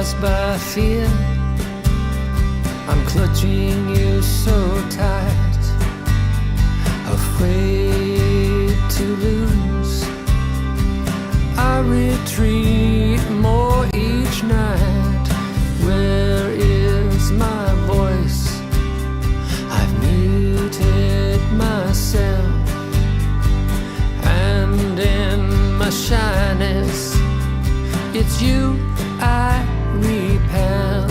paralyzed by fear. I'm clutching you so tight, afraid to lose. I retreat more each night. Where is my voice? I've muted myself, and in my shyness, it's you I repel.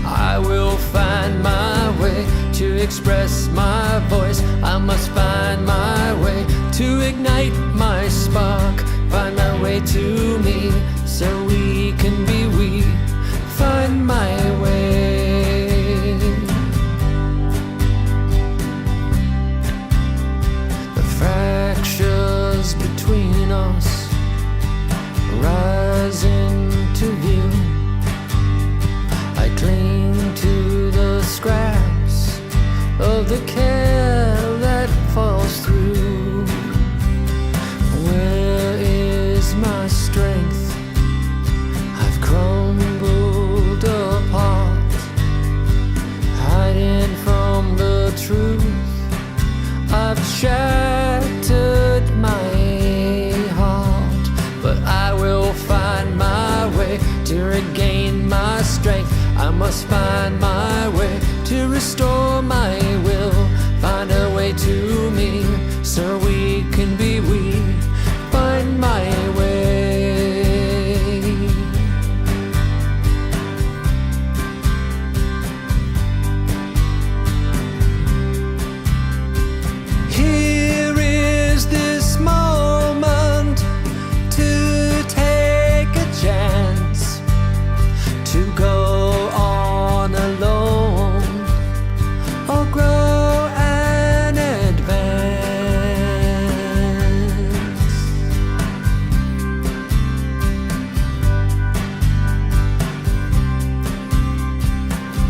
I will find my way to express my voice. I must find my way to ignite my spark. Find my way to me so we can be we. Find my way. The fractures between us rise into view. I cling to the scraps of the care that falls through. Where is my strength? I've crumbled apart, hiding from the truth. I've shattered my heart, but I will find my way to regain my strength. I must find my way to restore my will. Find a way to me so we can be we. Find my way. Here is this moment to take a chance, to go on alone or grow and advance.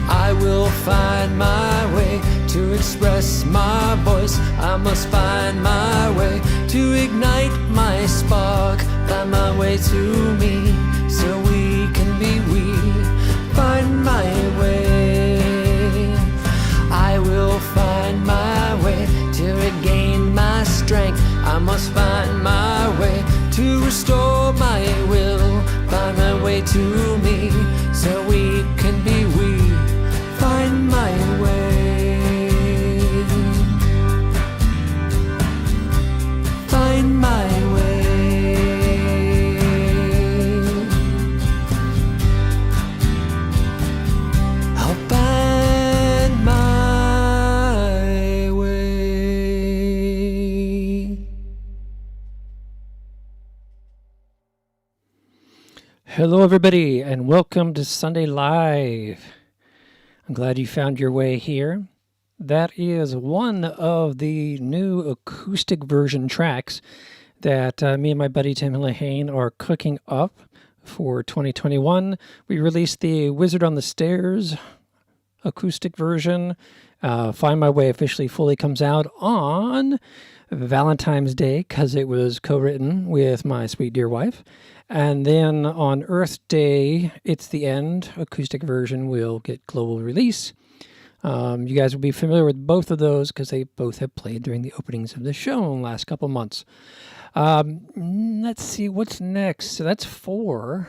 I will find my way to express my voice. I must find my way to ignite my spark. Find my way to me so we can be we. Find my way. I will find my way to regain my strength. I must find my way to restore my will. Find my way to me so we can be we. Find my way. Find my way. I'll find my way. Hello, everybody, and welcome to Sunday Live. I'm glad you found your way here. That is one of the new acoustic version tracks that me and my buddy Tim Lehane are cooking up for 2021. We released the Wizard on the Stairs acoustic version. Find My Way officially fully comes out on Valentine's Day because it was co-written with my sweet dear wife. And then on Earth Day, It's the End acoustic version will get global release. You guys will be familiar with both of those because they both have played during the openings of the show in the last couple months. Let's see what's next. So that's 4.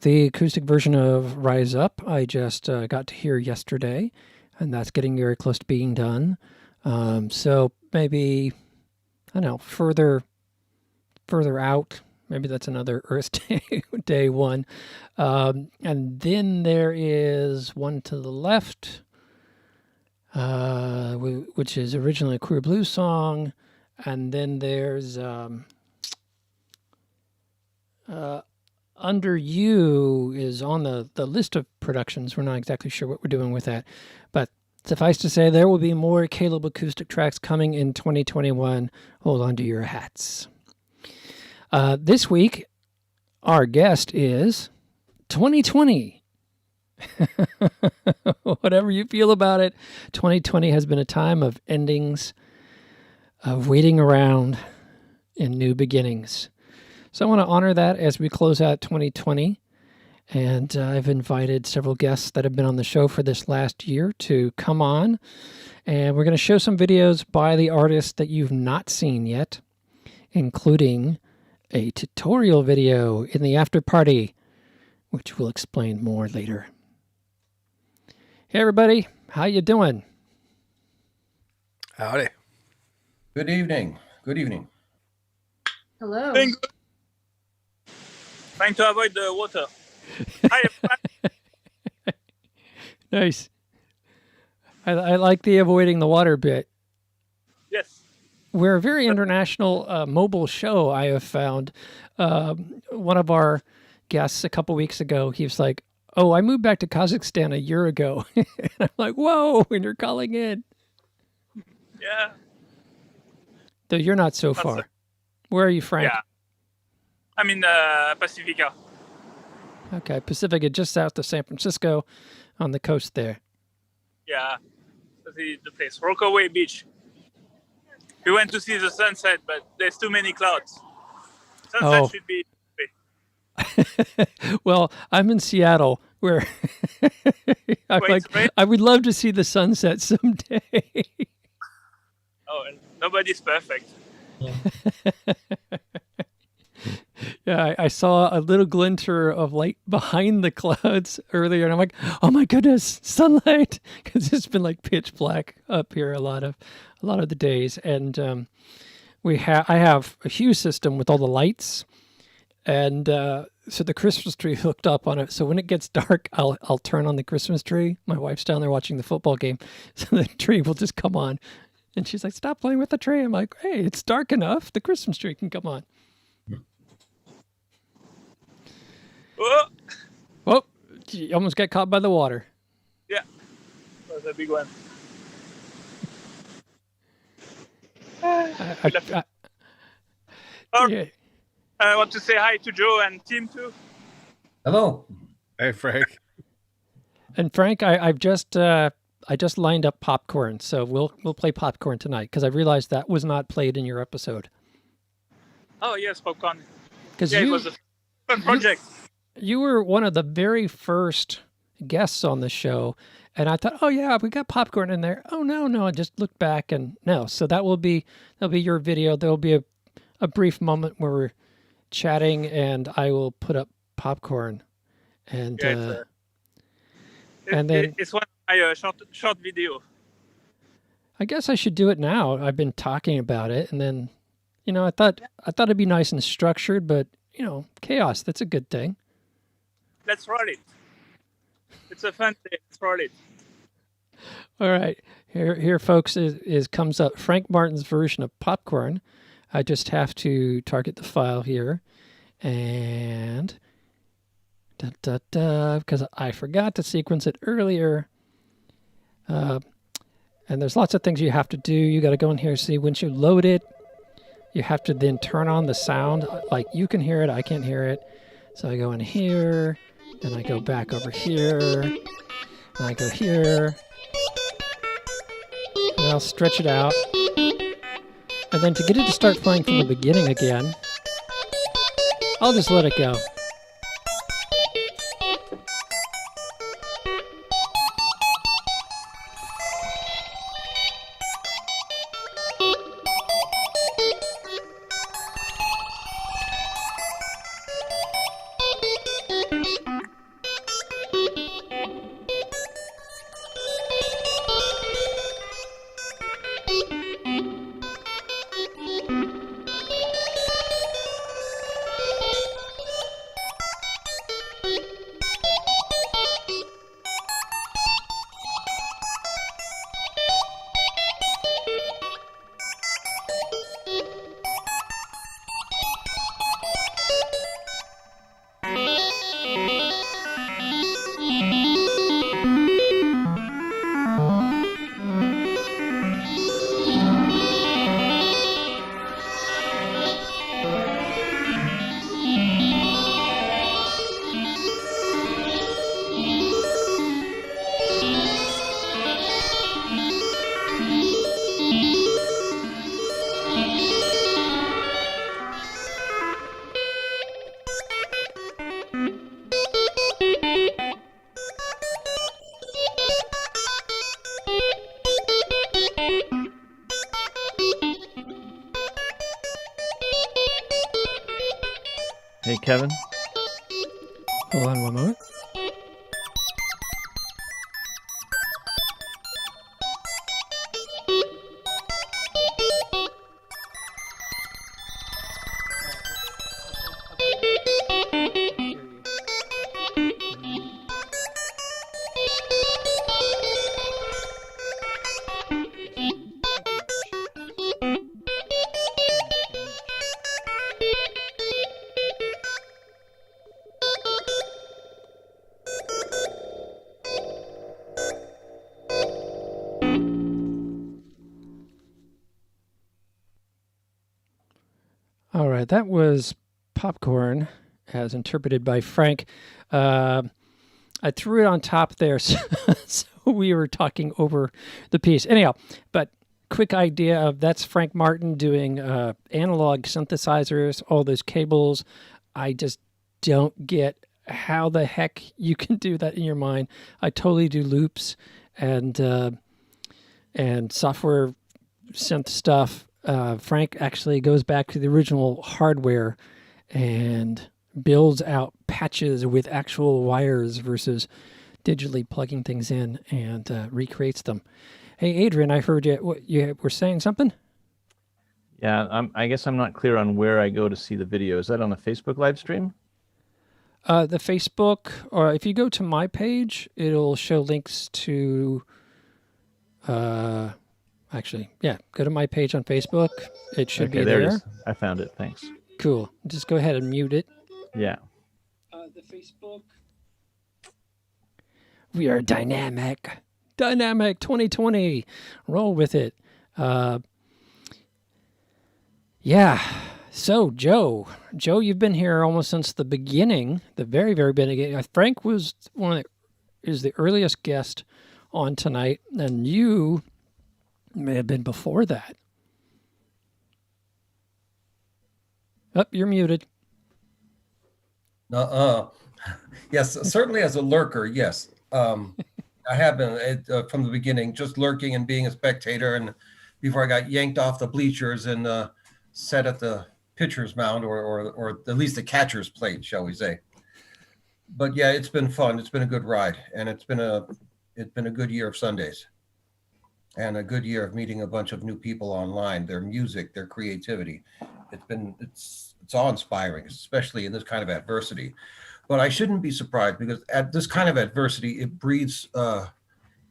The acoustic version of Rise Up I just got to hear yesterday, and that's getting very close to being done. So maybe, I don't know, further out, maybe that's another Earth Day one. And then there is one to the left, which is originally a Queer Blues song. And then there's Under You is on the list of productions. We're not exactly sure what we're doing with that. But suffice to say, there will be more Caleb acoustic tracks coming in 2021. Hold on to your hats. This week, our guest is 2020. Whatever you feel about it, 2020 has been a time of endings, of waiting around, and new beginnings. So I want to honor that as we close out 2020. And I've invited several guests that have been on the show for this last year to come on. And we're going to show some videos by the artist that you've not seen yet, including a tutorial video in the after party, which we'll explain more later. Hey, everybody. How you doing? Howdy. Good evening. Good evening. Hello. Trying to avoid the water. Hi, everyone. Nice. I like the avoiding the water bit. Yes. We're a very international mobile show, I have found. One of our guests a couple weeks ago, he was like, oh, I moved back to Kazakhstan a year ago. And I'm like, whoa, and you're calling in. Yeah. Though you're not so far. Where are you, Frank? Yeah. I'm in Pacifica. Okay, Pacifica, just south of San Francisco on the coast there. Yeah. The place. Rockaway Beach. We went to see the sunset, but there's too many clouds. Sunset should be. Well, I'm in Seattle, where I would love to see the sunset someday. Oh, nobody's perfect. Yeah, I saw a little glinter of light behind the clouds earlier, and I'm like, "Oh my goodness, sunlight!" Because it's been like pitch black up here a lot of the days, and I have a Hue system with all the lights, and so the Christmas tree hooked up on it. So when it gets dark, I'll turn on the Christmas tree. My wife's down there watching the football game, so the tree will just come on, and she's like, "Stop playing with the tree." I'm like, "Hey, it's dark enough. The Christmas tree can come on." Oh, you almost got caught by the water. Yeah, that was a big one. I want to say hi to Joe and Tim too. Hello. Hey, Frank. And Frank, I just lined up popcorn, so we'll play popcorn tonight because I realized that was not played in your episode. Oh yes, popcorn. Because it was a fun project. You were one of the very first guests on the show, and I thought, oh yeah, we got popcorn in there. Oh no, I just looked back and no. So that'll be your video. There'll be a brief moment where we're chatting, and I will put up popcorn, and then it's one of my short video. I guess I should do it now. I've been talking about it, and then I thought it'd be nice and structured, but chaos. That's a good thing. Let's roll it. It's a fun day. Let's roll it. All right. Here, folks, comes up Frank Martin's version of popcorn. I just have to target the file here. And because I forgot to sequence it earlier. And there's lots of things you have to do. You got to go in here, see once you load it, you have to then turn on the sound. Like you can hear it, I can't hear it. So I go in here, and I go back over here, and I go here, and I'll stretch it out. And then to get it to start playing from the beginning again, I'll just let it go. Hey, Kevin. Hold on one moment. All right, that was Popcorn, as interpreted by Frank. I threw it on top there, so we were talking over the piece. Anyhow, but quick idea of that's Frank Martin doing analog synthesizers, all those cables. I just don't get how the heck you can do that in your mind. I totally do loops and software synth stuff. Frank actually goes back to the original hardware and builds out patches with actual wires versus digitally plugging things in and recreates them. Hey, Adrian, I heard you were saying something? Yeah, I guess I'm not clear on where I go to see the video. Is that on a Facebook live stream? The Facebook, or if you go to my page, it'll show links to... Actually, yeah, go to my page on Facebook. It should be there. It is. I found it. Thanks. Cool. Just go ahead and mute it. Yeah. The Facebook. We are dynamic. Dynamic 2020. Roll with it. Yeah. So, Joe, you've been here almost since the beginning, the very, very beginning. Frank was is the earliest guest on tonight, and you may have been before that. Oh, you're muted. Yes, certainly as a lurker, yes. I have been from the beginning, just lurking and being a spectator, and before I got yanked off the bleachers and set at the pitcher's mound or at least the catcher's plate, shall we say. But yeah, it's been fun. It's been a good ride, and it's been a good year of Sundays. And a good year of meeting a bunch of new people online, their music, their creativity. It's awe-inspiring, especially in this kind of adversity. But I shouldn't be surprised, because at this kind of adversity, it breeds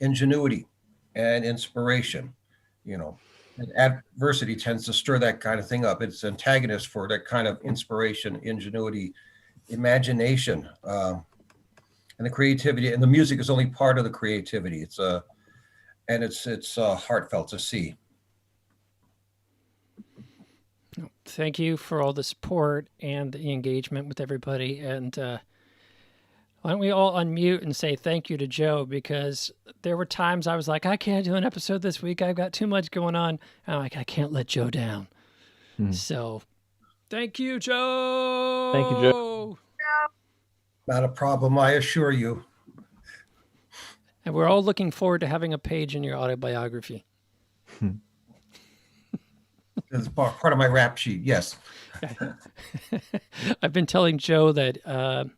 ingenuity and inspiration. You know, and adversity tends to stir that kind of thing up. It's antagonist for that kind of inspiration, ingenuity, imagination, and the creativity. And the music is only part of the creativity. It's heartfelt to see. Thank you for all the support and the engagement with everybody. And why don't we all unmute and say thank you to Joe, because there were times I was like, I can't do an episode this week. I've got too much going on. And I'm like, I can't let Joe down. So thank you, Joe. Thank you, Joe. Not a problem, I assure you. And we're all looking forward to having a page in your autobiography. It's part of my rap sheet, yes. I've been telling Joe that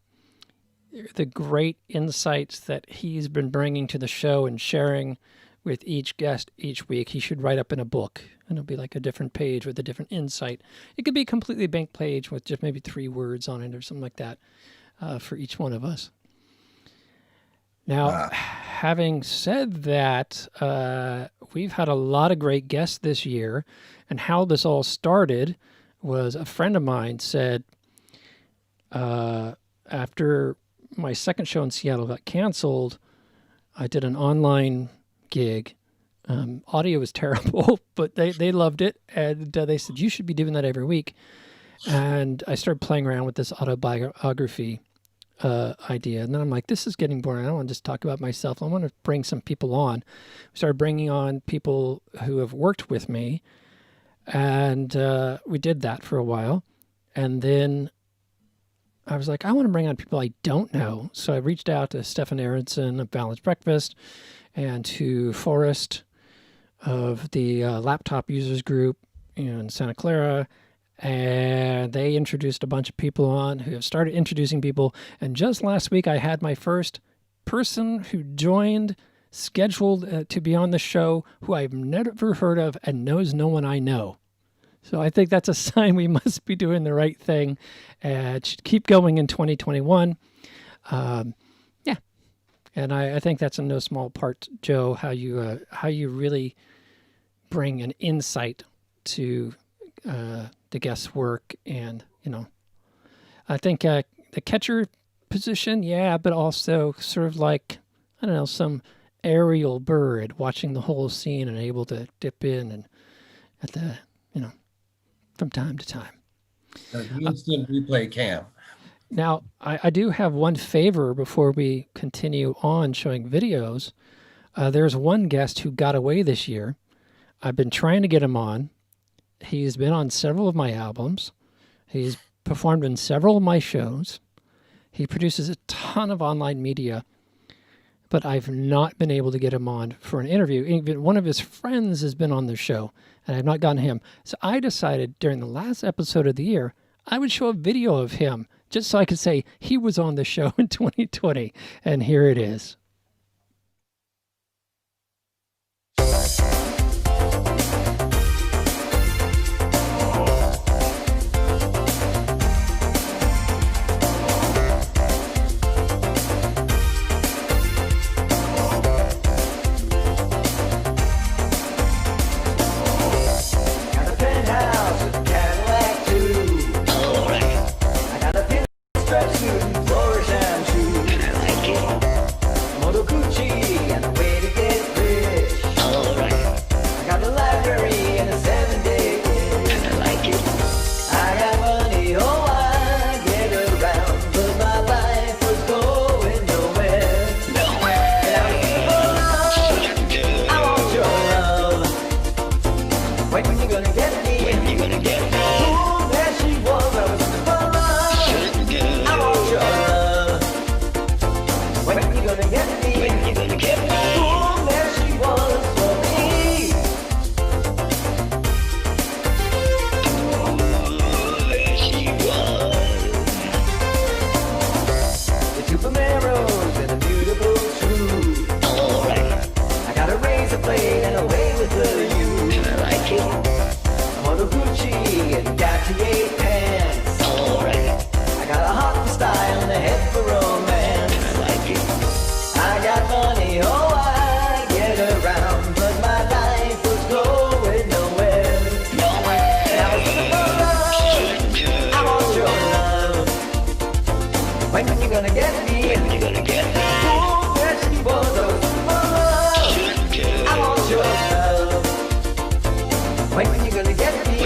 the great insights that he's been bringing to the show and sharing with each guest each week, he should write up in a book. And it'll be like a different page with a different insight. It could be a completely blank page with just maybe 3 words on it or something like that for each one of us. Now, having said that, we've had a lot of great guests this year, and how this all started was a friend of mine said, after my second show in Seattle got canceled, I did an online gig. Audio was terrible, but they loved it, and they said, you should be doing that every week. And I started playing around with this autobiography idea. And then I'm like, this is getting boring. I don't want to just talk about myself. I want to bring some people on. We started bringing on people who have worked with me. And we did that for a while. And then I was like, I want to bring on people I don't know. So I reached out to Stefan Aronson of Balanced Breakfast and to Forrest of the Laptop Users Group in Santa Clara. and they introduced a bunch of people on who have started introducing people. And just last week, I had my first person who joined, scheduled to be on the show, who I've never heard of and knows no one I know. So I think that's a sign we must be doing the right thing. It should keep going in 2021. Yeah. And I think that's in no small part, Joe, how you really bring an insight to the guest work. And, I think the catcher position, yeah, but also sort of like, I don't know, some aerial bird watching the whole scene and able to dip in and at the, from time to time. The instant replay cam. Now, I do have one favor before we continue on showing videos. There's one guest who got away this year. I've been trying to get him on. He's been on several of my albums. He's performed in several of my shows. He produces a ton of online media, but I've not been able to get him on for an interview. Even one of his friends has been on the show, and I've not gotten him. So I decided during the last episode of the year, I would show a video of him just so I could say he was on the show in 2020. And here it is. When you gonna get me?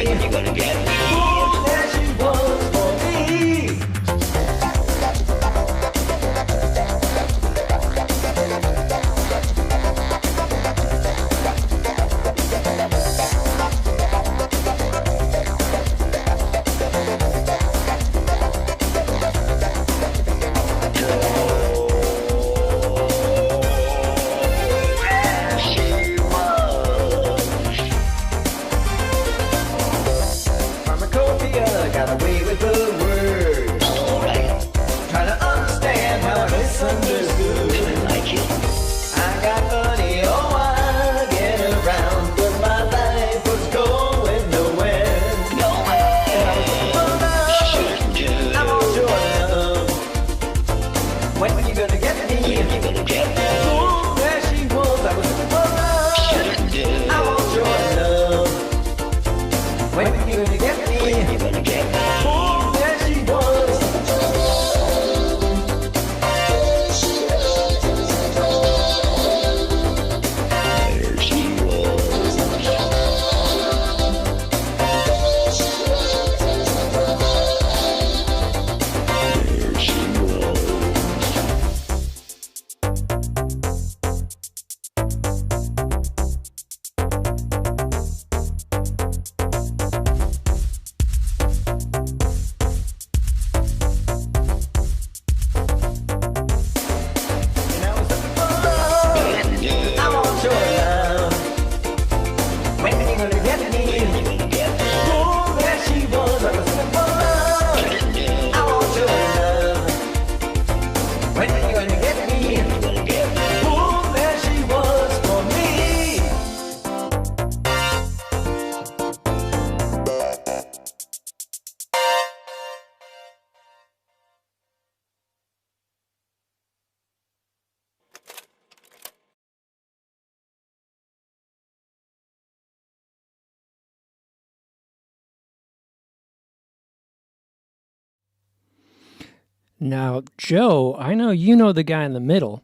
Now, Joe, I know you know the guy in the middle,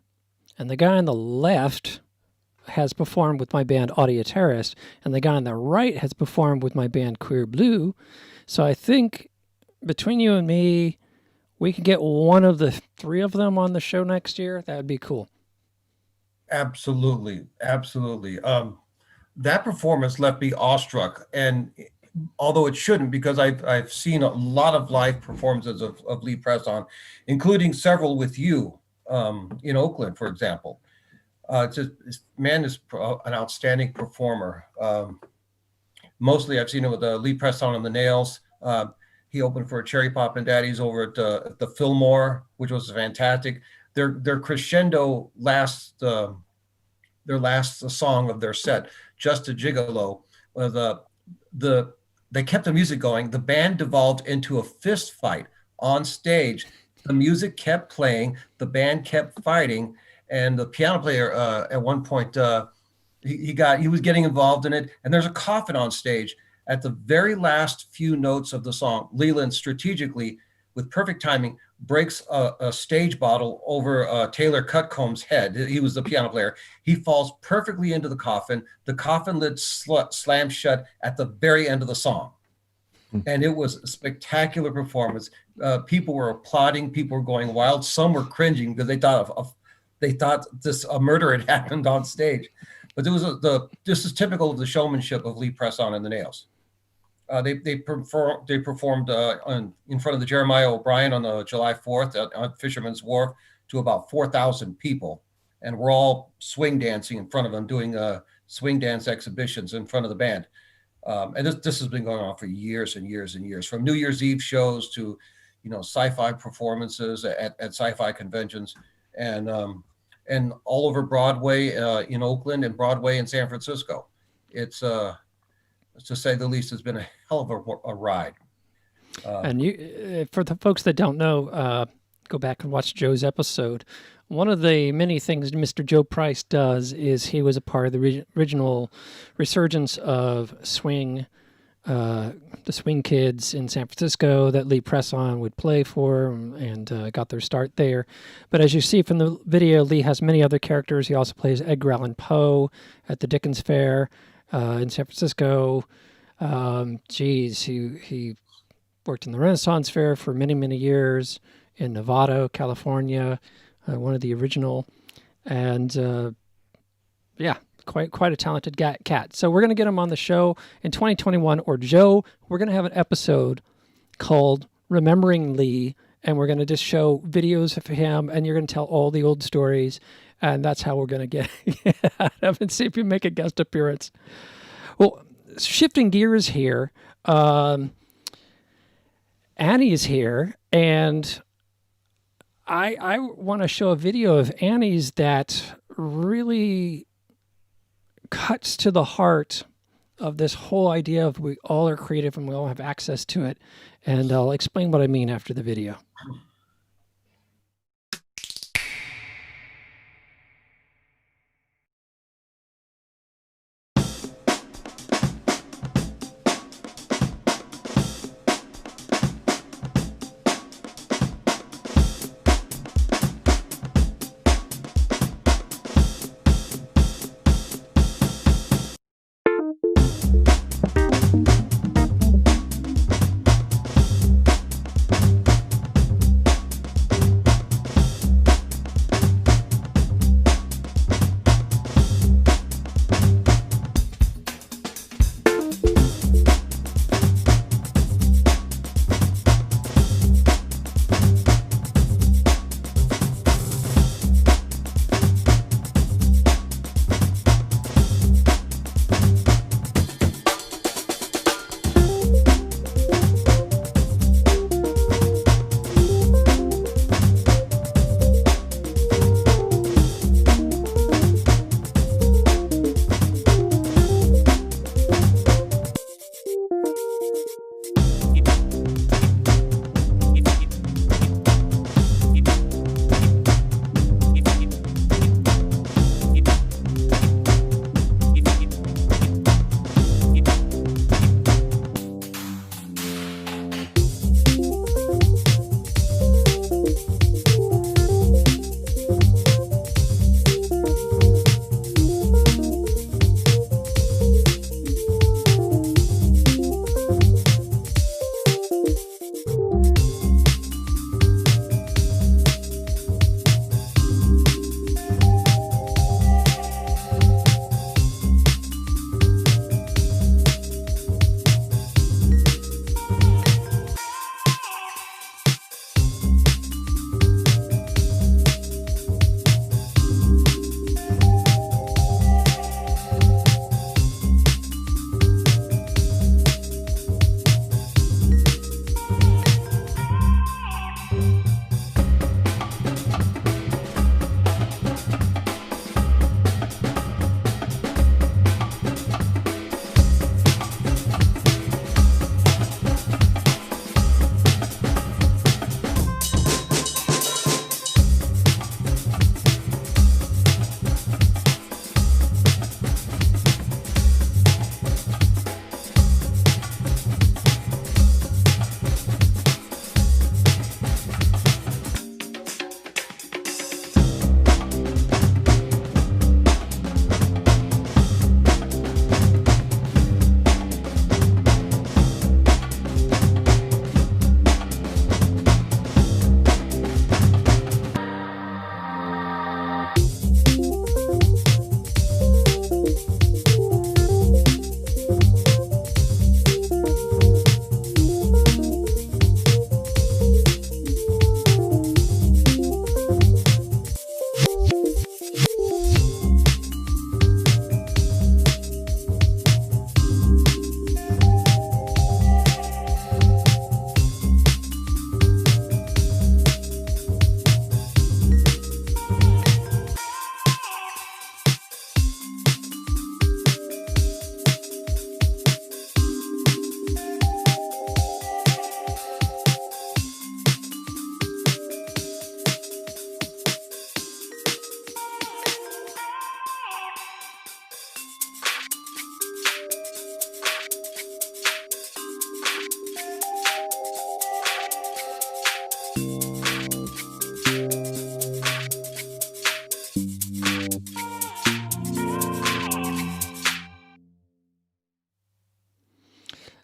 and the guy on the left has performed with my band Audio Terrorist, and the guy on the right has performed with my band Queer Blue. So I think between you and me, we can get one of the three of them on the show next year. That would be cool. Absolutely, absolutely. That performance left me awestruck, and although it shouldn't, because I've seen a lot of live performances of Lee Presson, including several with you in Oakland, for example. Man is an outstanding performer. Mostly, I've seen it with Lee Presson and the Nails. He opened for Cherry Poppin' Daddies over at the Fillmore, which was fantastic. Their crescendo their last song of their set, Just a Gigolo, they kept the music going. The band devolved into a fist fight on stage. The music kept playing, the band kept fighting, and the piano player at one point he was getting involved in it. And there's a coffin on stage at the very last few notes of the song. Leland strategically, with perfect timing, breaks a stage bottle over Taylor Cutcomb's head. He was the piano player. He falls perfectly into the coffin. The coffin lid slams shut at the very end of the song. And it was a spectacular performance. People were applauding. People were going wild. Some were cringing because they thought a murder had happened on stage. But this is typical of the showmanship of Lee Presson and the Nails. They performed in front of the Jeremiah O'Brien on the July 4th on Fisherman's Wharf to about 4,000 people, and we're all swing dancing in front of them, doing swing dance exhibitions in front of the band. And this has been going on for years and years and years, from New Year's Eve shows to, sci-fi performances at sci-fi conventions, and all over Broadway in Oakland and Broadway in San Francisco. It's to say the least, has been a hell of a ride. And you, for the folks that don't know, go back and watch Joe's episode. One of the many things Mr. Joe Price does is he was a part of the original resurgence of swing, the swing kids in San Francisco that Lee Presson would play for, and got their start there. But as you see from the video, Lee has many other characters. He also plays Edgar Allan Poe at the Dickens Fair in San Francisco. He worked in the Renaissance Fair for many, many years in Nevada, California, one of the original, and quite a talented cat. So we're going to get him on the show in 2021, or Joe, we're going to have an episode called Remembering Lee, and we're going to just show videos of him, and you're going to tell all the old stories, and that's how we're going to get him and see if you make a guest appearance. Well, shifting gears here, Annie is here, and I want to show a video of Annie's that really cuts to the heart of this whole idea of we all are creative and we all have access to it. And I'll explain what I mean after the video.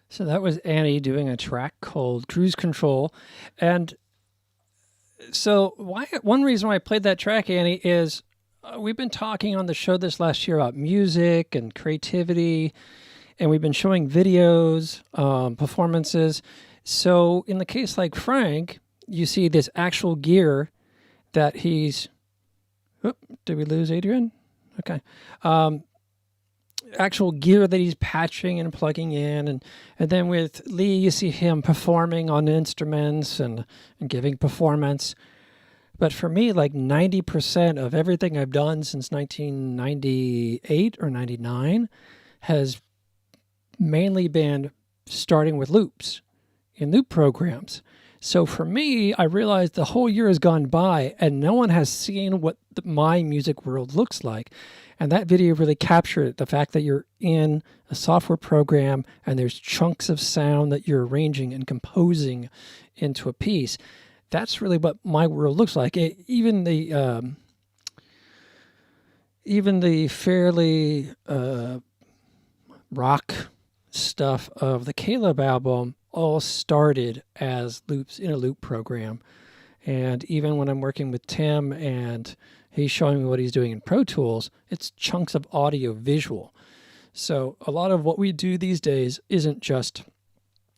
So that was Annie doing a track called Cruise Control. And so one reason why I played that track, Annie, is we've been talking on the show this last year about music and creativity, and we've been showing videos, performances. So in the case like Frank, you see this actual gear that he's... Oop, did we lose Adrian? Okay. Actual gear that he's patching and plugging in. And then with Lee, you see him performing on instruments and giving performance. But for me, like 90% of everything I've done since 1998 or 99 has mainly been starting with loops in loop programs. So for me, I realized the whole year has gone by and no one has seen what my music world looks like. And that video really captured the fact that you're in a software program and there's chunks of sound that you're arranging and composing into a piece. That's really what my world looks like. Even the fairly rock stuff of the Caleb album all started as loops in a loop program. And even when I'm working with Tim and he's showing me what he's doing in Pro Tools, it's chunks of audio visual. So a lot of what we do these days isn't just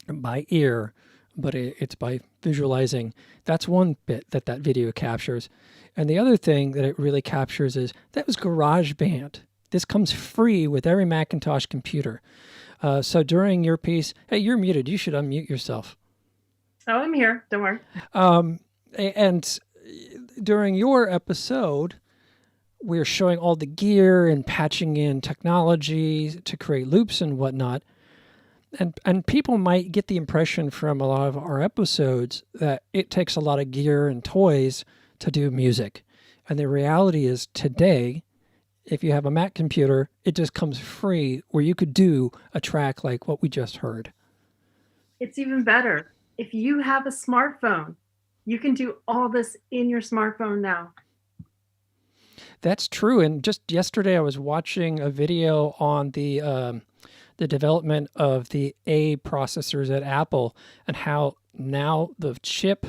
by ear, but it's by visualizing. That's one bit that video captures. And the other thing that it really captures is that was GarageBand. This comes free with every Macintosh computer. So during your piece, hey, you're muted. You should unmute yourself. Oh, I'm here. Don't worry. And during your episode, we're showing all the gear and patching in technology to create loops and whatnot. And people might get the impression from a lot of our episodes that it takes a lot of gear and toys to do music. And the reality is today, if you have a Mac computer, it just comes free where you could do a track like what we just heard. It's even better. If you have a smartphone, you can do all this in your smartphone now. That's true. And just yesterday, I was watching a video on the development of the A processors at Apple and how now the chip,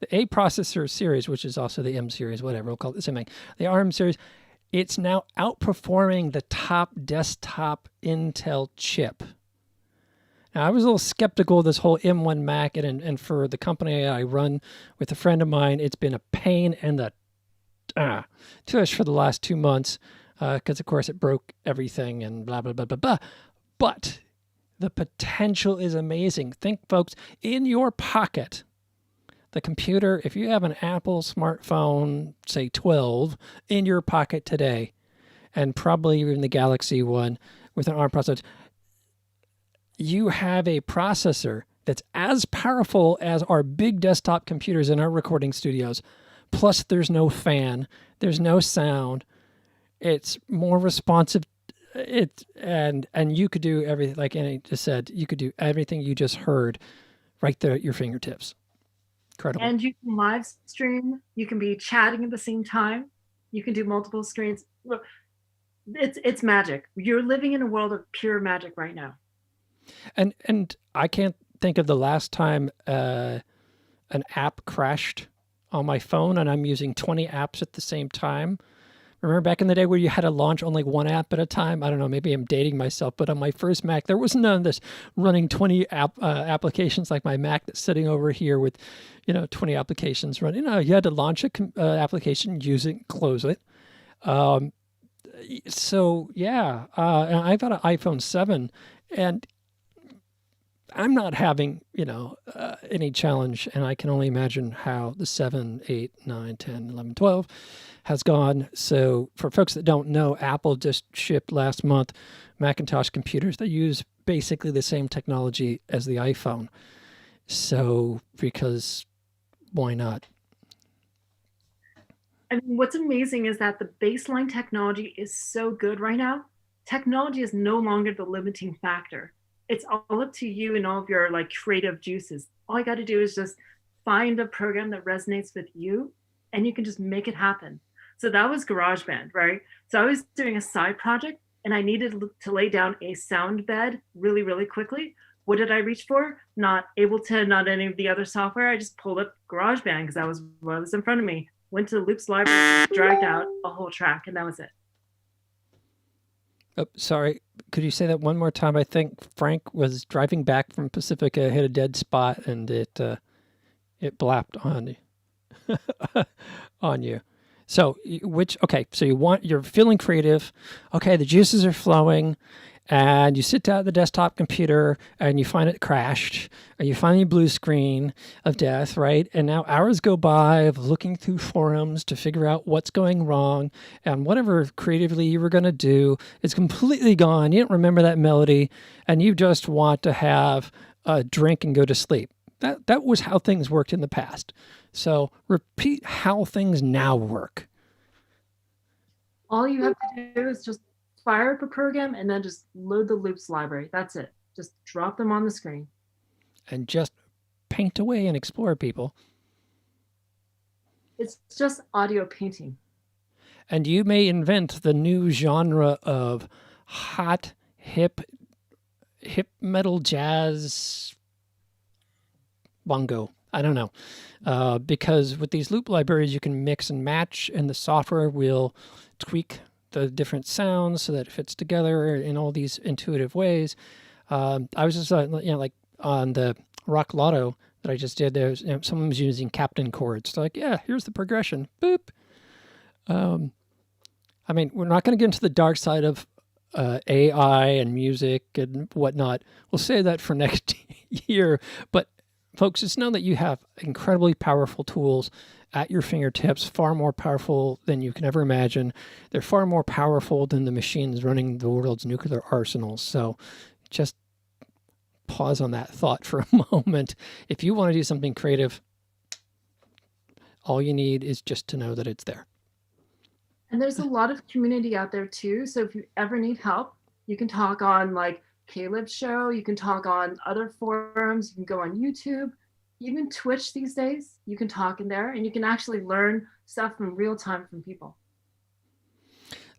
the A processor series, which is also the M series, whatever, we'll call it the same thing, the ARM series, it's now outperforming the top desktop Intel chip. Now, I was a little skeptical of this whole M1 Mac, and for the company I run with a friend of mine, it's been a pain in the tush for the last 2 months because, of course, it broke everything and blah, blah, blah, blah, blah. But the potential is amazing. Think, folks, in your pocket, the computer, if you have an Apple smartphone, say 12, in your pocket today, and probably even the Galaxy one with an ARM processor, you have a processor that's as powerful as our big desktop computers in our recording studios. Plus, there's no fan, there's no sound. It's more responsive. And you could do everything, like Annie just said, you could do everything you just heard right there at your fingertips. Incredible. And you can live stream. You can be chatting at the same time. You can do multiple screens. Look, it's magic. You're living in a world of pure magic right now. And I can't think of the last time an app crashed on my phone and I'm using 20 apps at the same time. Remember back in the day where you had to launch only one app at a time? I don't know, maybe I'm dating myself, but on my first Mac, there was none of this running 20 applications like my Mac that's sitting over here with, 20 applications running. You had to launch an application, use it, close it. So, yeah, and I've got an iPhone 7, and I'm not having, any challenge, and I can only imagine how the 7, 8, 9, 10, 11, 12 has gone. So for folks that don't know, Apple just shipped last month Macintosh computers that use basically the same technology as the iPhone. So because why not? I mean, what's amazing is that the baseline technology is so good right now. Technology is no longer the limiting factor. It's all up to you and all of your creative juices. All you got to do is just find a program that resonates with you and you can just make it happen. So that was GarageBand, right? So I was doing a side project and I needed to lay down a sound bed really, really quickly. What did I reach for? Not Ableton, not any of the other software. I just pulled up GarageBand because that was what was in front of me. Went to the Loops library, dragged out a whole track, and that was it. Oh, sorry. Could you say that one more time? I think Frank was driving back from Pacifica, hit a dead spot, and it blapped on on you. So so you're feeling creative. Okay, the juices are flowing, and you sit down at the desktop computer and you find it crashed, or you find the blue screen of death, right? And now hours go by of looking through forums to figure out what's going wrong, and whatever creatively you were going to do is completely gone. You don't remember that melody, and you just want to have a drink and go to sleep. That was how things worked in the past. So repeat how things now work. All you have to do is just fire up a program and then just load the Loops library. That's it. Just drop them on the screen. And just paint away and explore, people. It's just audio painting. And you may invent the new genre of hot, hip metal jazz bongo. I don't know. Because with these loop libraries, you can mix and match, and the software will tweak the different sounds so that it fits together in all these intuitive ways. I was just, like on the Rock Lotto that I just did, there's someone was using Captain chords. So like, yeah, here's the progression. Boop. I mean, we're not going to get into the dark side of AI and music and whatnot. We'll say that for next year. But folks, just know that you have incredibly powerful tools at your fingertips, far more powerful than you can ever imagine. They're far more powerful than the machines running the world's nuclear arsenals. So just pause on that thought for a moment. If you want to do something creative, all you need is just to know that it's there. And there's a lot of community out there too. So if you ever need help, you can talk on like Caleb's show. You can talk on other forums. You can go on YouTube, even Twitch these days. You can talk in there and you can actually learn stuff in real time from people.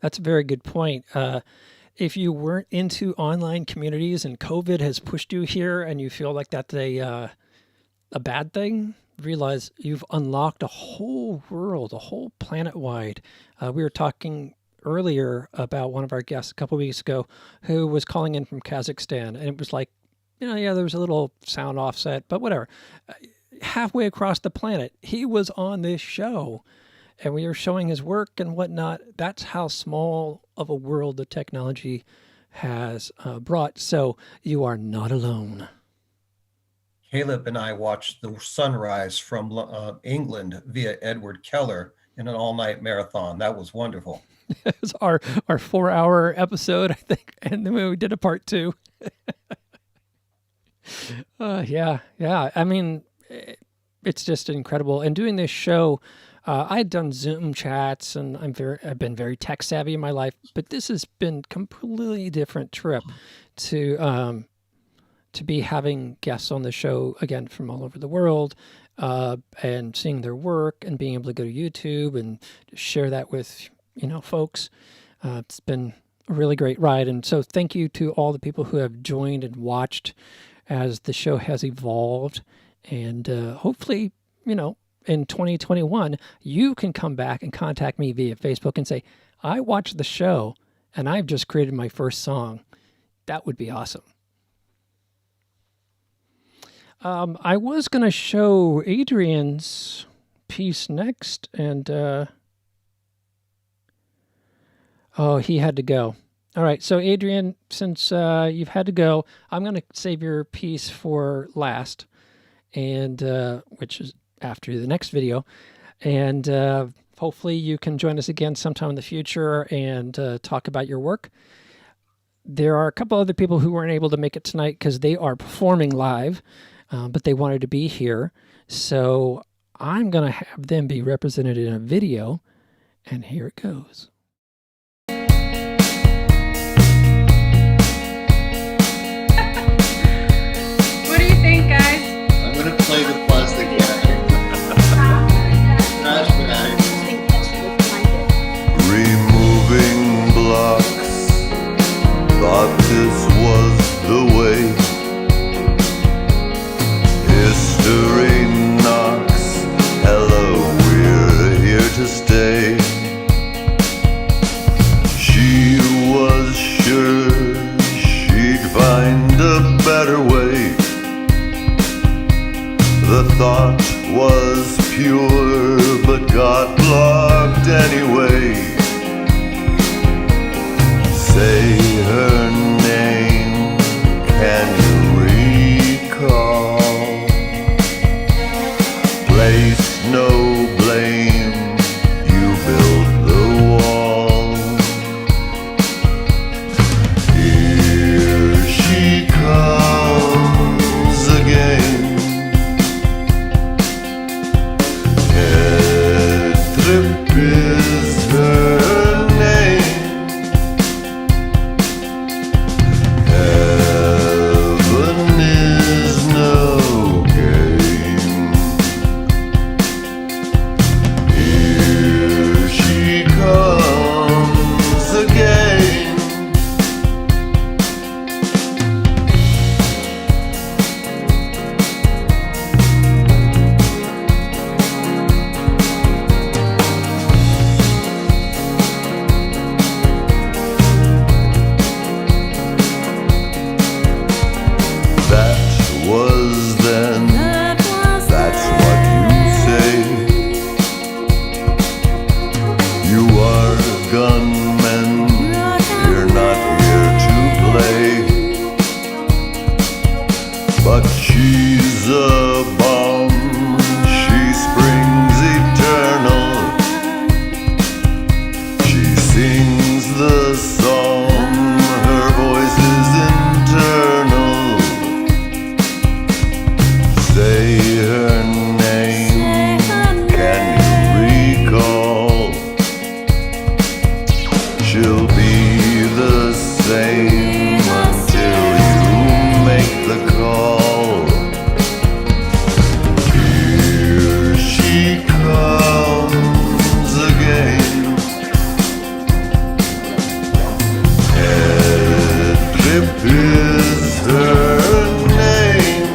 That's a very good point. If you weren't into online communities and COVID has pushed you here and you feel like that's a bad thing, realize you've unlocked a whole world, a whole planet wide. We were talking earlier about one of our guests a couple of weeks ago who was calling in from Kazakhstan, and it was like, there was a little sound offset, but whatever. Halfway across the planet, he was on this show, and we were showing his work and whatnot. That's how small of a world the technology has brought. So you are not alone. Caleb and I watched the sunrise from England via Edward Keller in an all-night marathon. That was wonderful. It was our 4-hour episode, I think, and then we did a part 2. Yeah. I mean, it's just incredible. And doing this show, I had done Zoom chats, and I've been very tech savvy in my life, but this has been completely different trip to be having guests on the show again from all over the world, and seeing their work and being able to go to YouTube and share that with folks. It's been a really great ride. And so thank you to all the people who have joined and watched as the show has evolved. And hopefully, in 2021, you can come back and contact me via Facebook and say, I watched the show and I've just created my first song. That would be awesome. I was going to show Adrian's piece next, and he had to go. All right, so Adrian, since you've had to go, I'm going to save your piece for last, and which is after the next video, and hopefully you can join us again sometime in the future and talk about your work. There are a couple other people who weren't able to make it tonight because they are performing live, but they wanted to be here, so I'm going to have them be represented in a video, and here it goes. What do you think, guys? I'm gonna play the plastic bag. Trash bag. Removing blocks, thought this was the way. Victory knocks. Hello, we're here to stay. She was sure she'd find a better way. The thought was pure, but got blocked anyway. Say her name, can you recall? Place no blame, you built the wall. Here she comes again. Trip is her name. Heaven is no game. Here she comes again. That was then, that's what you say. You are a gunman, you're not here to play. But she's a bomb, she springs eternal. She sings the song, her voice is internal. Say her name, can you recall? She'll be the same until you make the call. Here she comes again. Head is her name.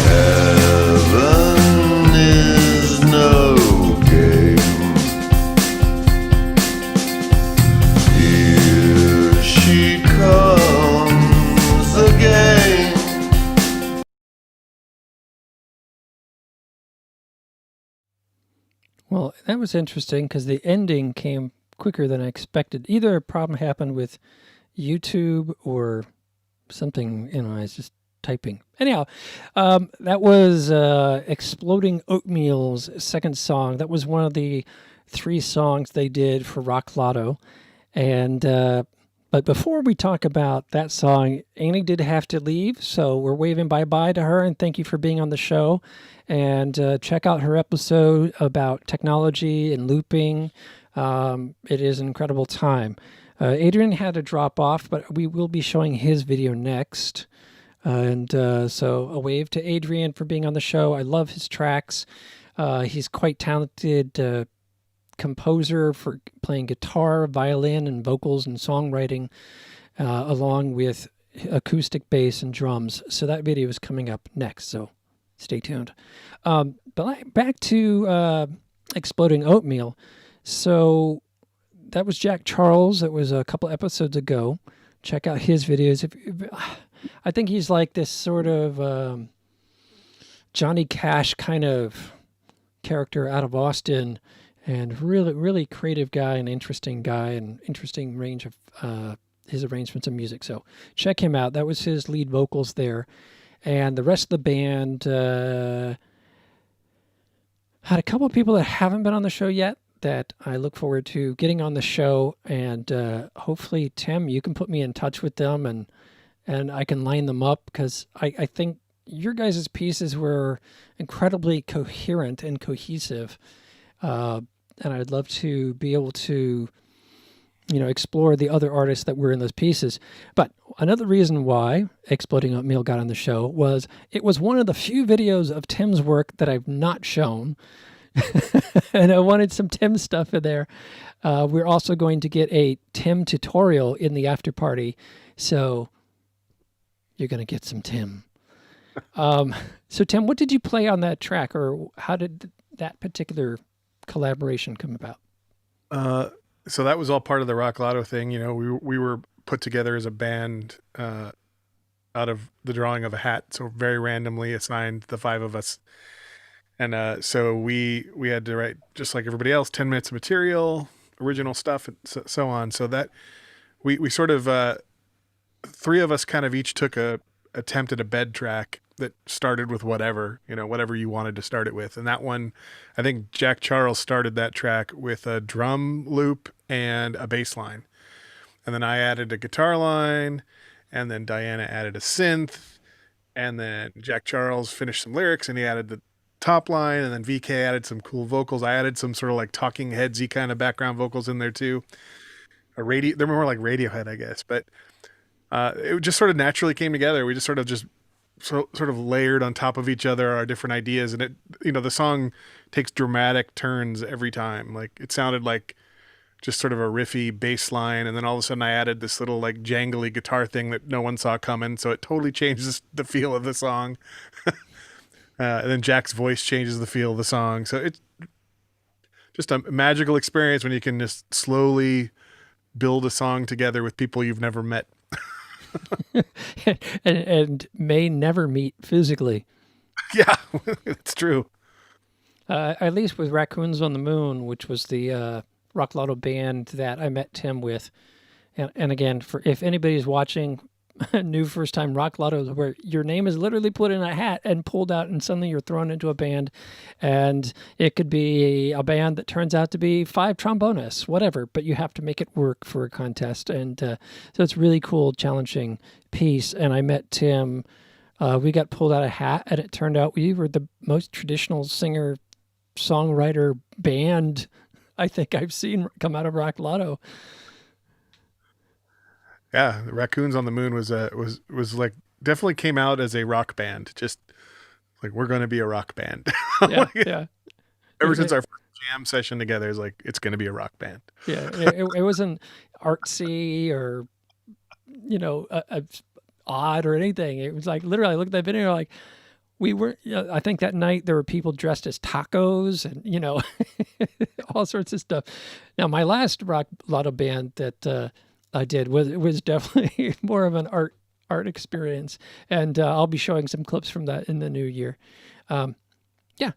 Heaven is no game. Here she comes again. Well, that was interesting because the ending came quicker than I expected. Either a problem happened with YouTube or something, I was just typing. Anyhow, that was Exploding Oatmeal's second song. That was one of the 3 songs they did for Rock Lotto. And but before we talk about that song, Annie did have to leave, so we're waving bye-bye to her, and thank you for being on the show. And check out her episode about technology and looping. It is an incredible time. Adrian had to drop off, but we will be showing his video next. So a wave to Adrian for being on the show. I love his tracks. He's quite talented composer for playing guitar, violin, and vocals and songwriting, along with acoustic bass and drums. So that video is coming up next, so stay tuned. But back to Exploding Oatmeal. So that was Jack Charles. That was a couple episodes ago. Check out his videos. I think he's like this sort of Johnny Cash kind of character out of Austin, and really, really creative guy and interesting guy, and interesting range of his arrangements of music. So check him out. That was his lead vocals there. And the rest of the band had a couple of people that haven't been on the show yet that I look forward to getting on the show. And hopefully, Tim, you can put me in touch with them and I can line them up, because I think your guys' pieces were incredibly coherent and cohesive. And I'd love to be able to, explore the other artists that were in those pieces. But another reason why Exploding Oatmeal got on the show was it was one of the few videos of Tim's work that I've not shown. And I wanted some Tim stuff in there. We're also going to get a Tim tutorial in the after party. So you're going to get some Tim. So Tim, what did you play on that track, or how did that particular collaboration come about? So that was all part of the Rock Lotto thing. You know, we were put together as a band out of the drawing of a hat. So very randomly assigned, the 5 of us. And so we had to write, just like everybody else, 10 minutes of material, original stuff, and so on. So that we sort of 3 of us kind of each took a attempt at a bed track that started with whatever you wanted to start it with. And that one, I think Jack Charles started that track with a drum loop and a bass line. And then I added a guitar line, and then Diana added a synth, and then Jack Charles finished some lyrics and he added the top line, and then VK added some cool vocals. I added some sort of like Talking Headsy kind of background vocals in there too. They're more like Radiohead, I guess, but it just sort of naturally came together. We just sort of layered on top of each other our different ideas, and it, the song takes dramatic turns every time. Like it sounded like just sort of a riffy bass line, and then all of a sudden I added this little like jangly guitar thing that no one saw coming, so it totally changes the feel of the song. And then Jack's voice changes the feel of the song. So it's just a magical experience when you can just slowly build a song together with people you've never met. and may never meet physically. Yeah, it's true. At least with Raccoons on the Moon, which was the Rock Lotto band that I met Tim with. And again, if anybody's watching, new first time Rock Lotto, where your name is literally put in a hat and pulled out, and suddenly you're thrown into a band, and it could be a band that turns out to be 5 trombonists, whatever, but you have to make it work for a contest. And so it's really cool, challenging piece. And I met Tim, we got pulled out of a hat, and it turned out we were the most traditional singer songwriter band I think I've seen come out of Rock Lotto. Yeah, Raccoons on the Moon was like definitely came out as a rock band. Just like, we're going to be a rock band. Yeah, yeah. Ever since our first jam session together, is like, it's going to be a rock band. Yeah, it wasn't artsy or odd or anything. It was like literally, I looked at that video like, we were. I think that night there were people dressed as tacos and all sorts of stuff. Now my last Rock Lotto band that I did was definitely more of an art experience, and I'll be showing some clips from that in the new year. Yeah,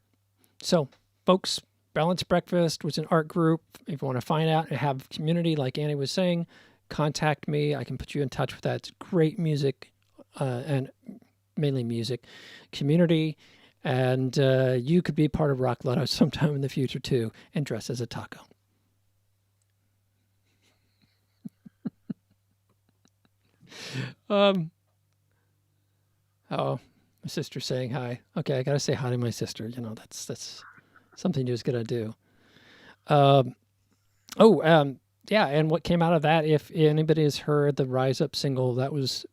so folks, Balanced Breakfast was an art group. If you want to find out and have community, like Annie was saying, contact me. I can put you in touch with that. It's great music, and mainly music community, and you could be part of Rock Lotto sometime in the future too, and dress as a taco. Oh, my sister's saying hi. Okay, I gotta say hi to my sister. That's something you just gotta do. Yeah, and what came out of that, if anybody has heard the Rise Up single, that was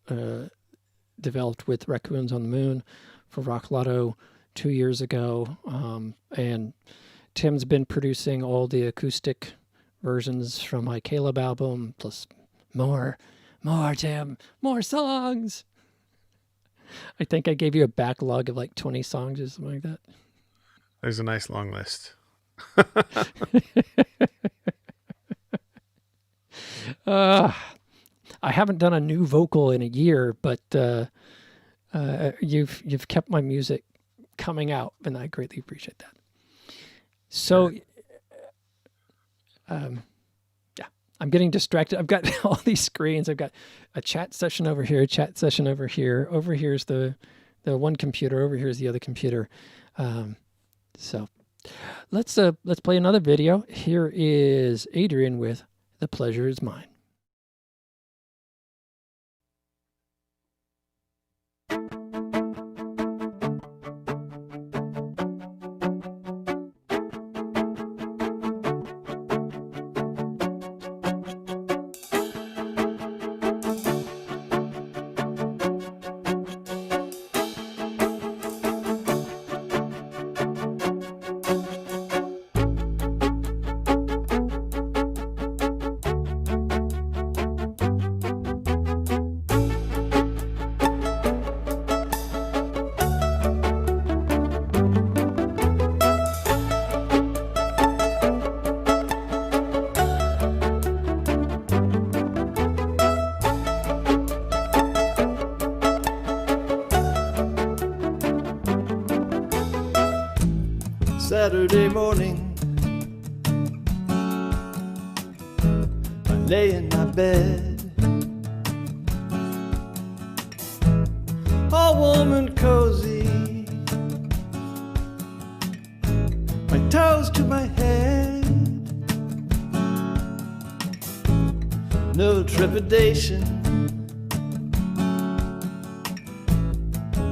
developed with Raccoons on the Moon for Rock Lotto 2 years ago. And Tim's been producing all the acoustic versions from my Caleb album, plus more, Tim, more songs. I think I gave you a backlog of like 20 songs or something like that. There's a nice long list. I haven't done a new vocal in a year, but you've kept my music coming out, and I greatly appreciate that. So, yeah, I'm getting distracted. I've got all these screens. I've got a chat session over here, a chat session over here. Over here's the one computer. Over here's the other computer. So let's play another video. Here is Adrian with "The Pleasure Is Mine." Saturday morning, I lay in my bed, all warm and cozy, my toes to my head, no trepidation,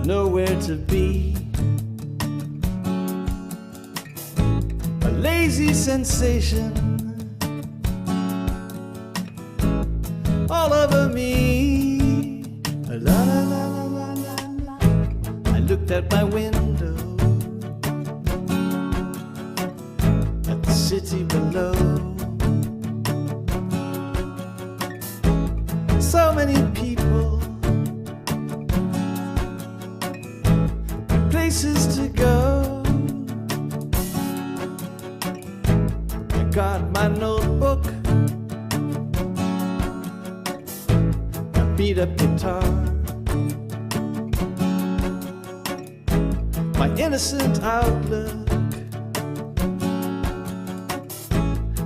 nowhere to be, a lazy sensation all over me. La la la la la la la. I looked out my window at the city below. So many people, places to go. I got my notebook, a beat up guitar, my innocent outlook.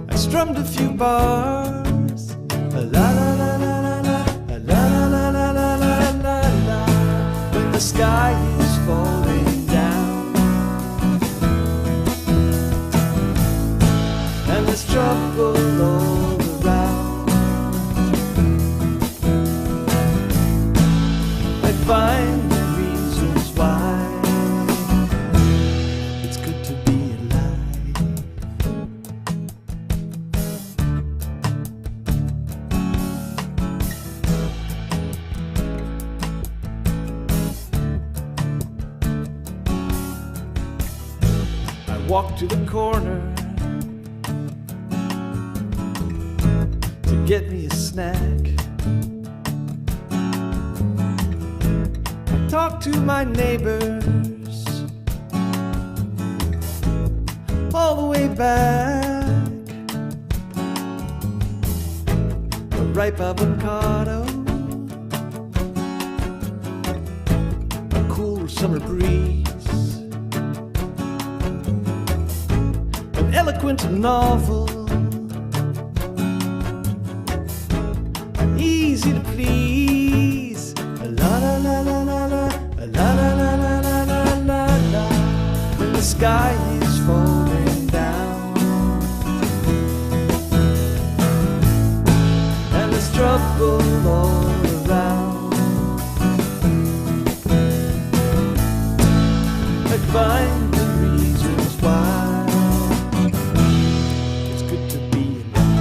I strummed a few bars, la la la la la la, la la la la la la la. When the sky is falling down and there's trouble all around, I find the reasons why it's good to be alive. I walk to the corner to get me a snack. I talk to my neighbors all the way back. A ripe avocado, a cool summer breeze, an eloquent novel, easy to please. La la la la la la, la la la la la la la la. When the sky is falling down and there's trouble all around, I find the reasons why it's good to be alive.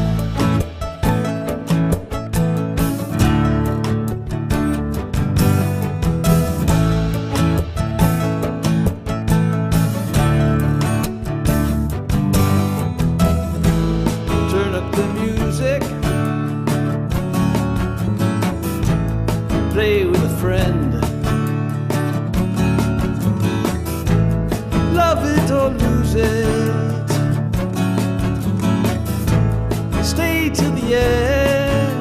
Turn up the music, play with a friend, love it or lose it, stay to the end.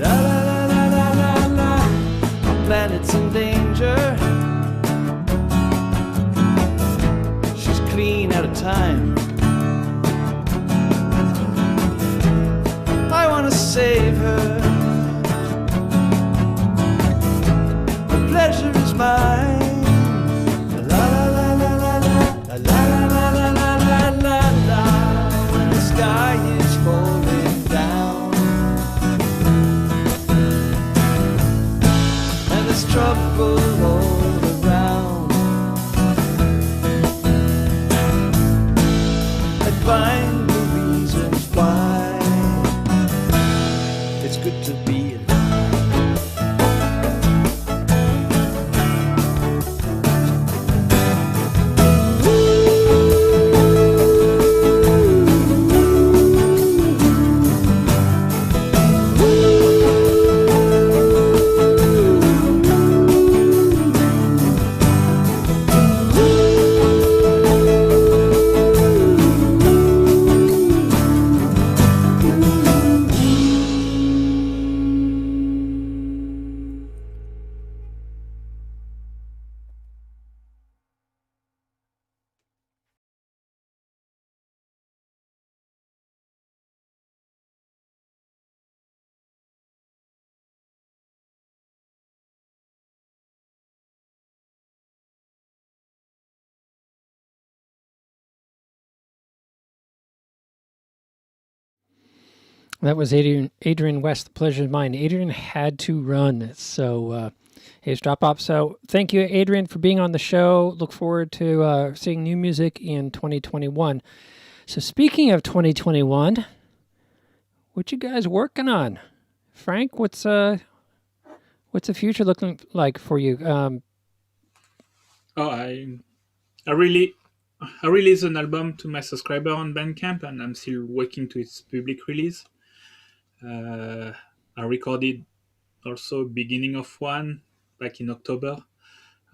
La la la la la la la. Our planet's in danger, she's clean out of time. I wanna save her, the pleasure is mine. La la la la la la, la la la la la la la la. When the sky is falling down and there's trouble all around, I find the reasons why it's good to be alive. That was Adrian West. The pleasure is mine. Adrian had to run, so he's drop off. So thank you, Adrian, for being on the show. Look forward to seeing new music in 2021. So speaking of 2021, what you guys working on? Frank, what's the future looking like for you? I released an album to my subscriber on Bandcamp, and I'm still working to its public release. I recorded also beginning of one back in October,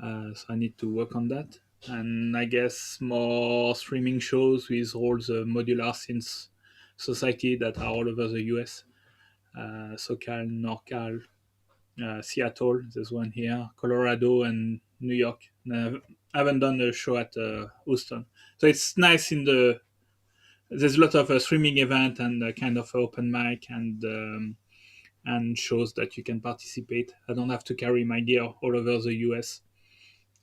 so I need to work on that. And I guess more streaming shows with all the modular synth society that are all over the US. SoCal, NorCal, Seattle, there's one here, Colorado, and New York. And I haven't done a show at Houston. So it's nice there's a lot of streaming event and kind of open mic and shows that you can participate. I don't have to carry my gear all over the US.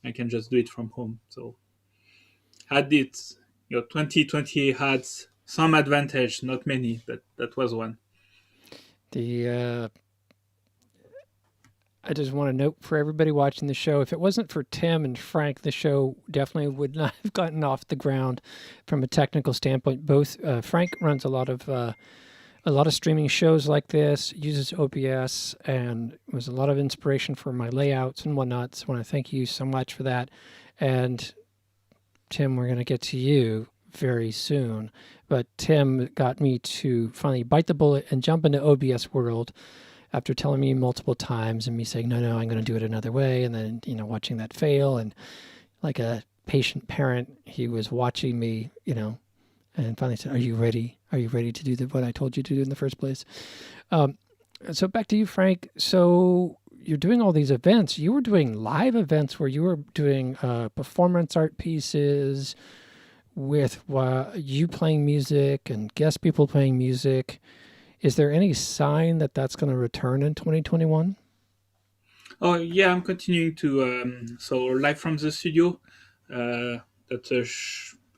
I can just do it from home. So had it, 2020 had some advantage, not many, but that was one. I just want to note for everybody watching the show, if it wasn't for Tim and Frank, the show definitely would not have gotten off the ground from a technical standpoint. Both Frank runs a lot of streaming shows like this, uses OBS, and was a lot of inspiration for my layouts and whatnot. So I want to thank you so much for that. And Tim, we're going to get to you very soon. But Tim got me to finally bite the bullet and jump into OBS world after telling me multiple times and me saying, no, I'm going to do it another way. And then, watching that fail. And like a patient parent, he was watching me, and finally said, are you ready? Are you ready to do what I told you to do in the first place? So back to you, Frank. So you're doing all these events. You were doing live events where you were doing performance art pieces with you playing music and guest people playing music. Is there any sign that that's going to return in 2021? Oh yeah, I'm continuing to so live from the studio. I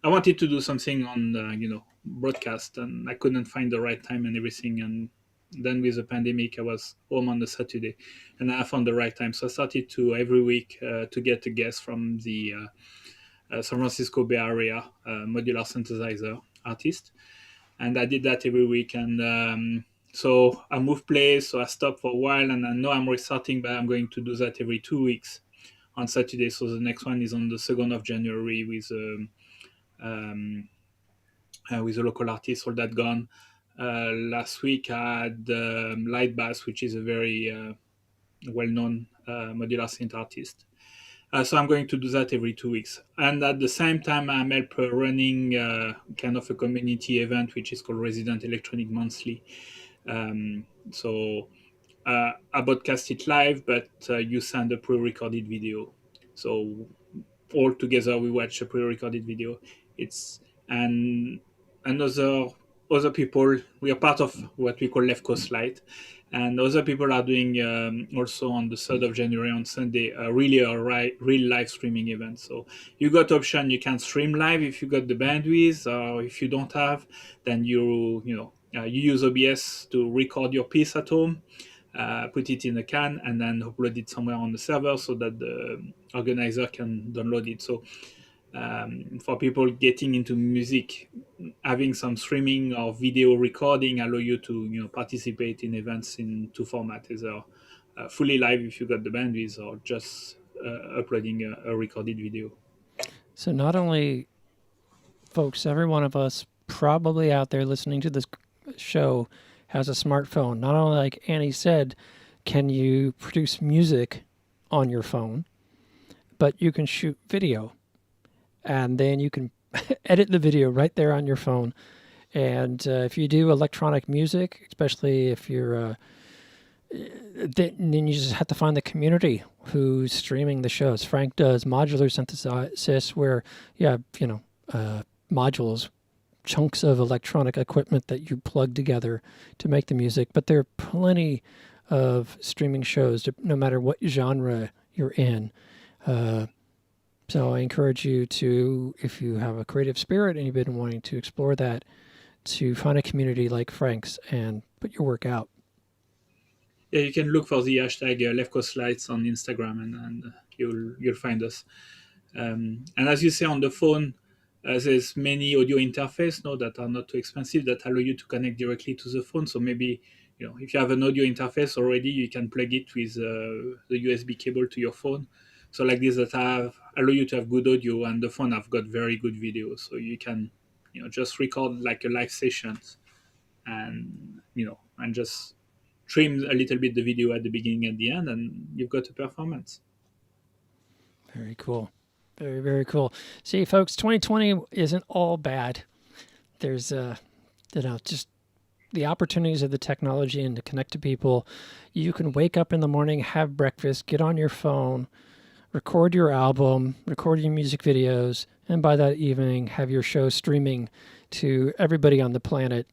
wanted to do something on broadcast, and I couldn't find the right time and everything. And then with the pandemic, I was home on the Saturday, and I found the right time. So I started to every week to get a guest from the San Francisco Bay Area modular synthesizer artist. And I did that every week. And so I moved place, so I stopped for a while, and I know I'm restarting, but I'm going to do that every 2 weeks on Saturday. So the next one is on the 2nd of January with a local artist, All That Gone. Last week I had Light Bass, which is a very well-known modular synth artist. So I'm going to do that every 2 weeks. And at the same time, I'm running kind of a community event, which is called Resident Electronic Monthly. So I broadcast it live, but you send a pre-recorded video. So all together, we watch a pre-recorded video. And other people, we are part of what we call Left Coast Light. And other people are doing also on the 3rd of January on Sunday, real live streaming event. So you got option, you can stream live if you got the bandwidth, or if you don't have, then you use OBS to record your piece at home, put it in a can, and then upload it somewhere on the server so that the organizer can download it. So for people getting into music, having some streaming or video recording allow you to participate in events in two formats, either fully live if you got the bandwidth, or just uploading a recorded video. So not only, folks, every one of us probably out there listening to this show has a smartphone. Not only, like Annie said, can you produce music on your phone, but you can shoot video. And then you can edit the video right there on your phone. And if you do electronic music, especially if you're, then you just have to find the community who's streaming the shows. Frank does modular synthesis where you have, modules, chunks of electronic equipment that you plug together to make the music. But there are plenty of streaming shows, no matter what genre you're in. So I encourage you to, if you have a creative spirit and you've been wanting to explore that, to find a community like Frank's and put your work out? Yeah, you can look for the hashtag Left Coast Lights on Instagram, and you'll find us. And as you say, on the phone, there's many audio interface now that are not too expensive that allow you to connect directly to the phone. So maybe if you have an audio interface already, you can plug it with the USB cable to your phone. So like this that allow you to have good audio, and the phone have got very good video. So you can just record like a live sessions, and and just trim a little bit the video at the beginning and the end, and you've got a performance. Very cool. Very, very cool. See, folks, 2020 isn't all bad. There's, just the opportunities of the technology and to connect to people. You can wake up in the morning, have breakfast, get on your phone, record your album, record your music videos, and by that evening, have your show streaming to everybody on the planet,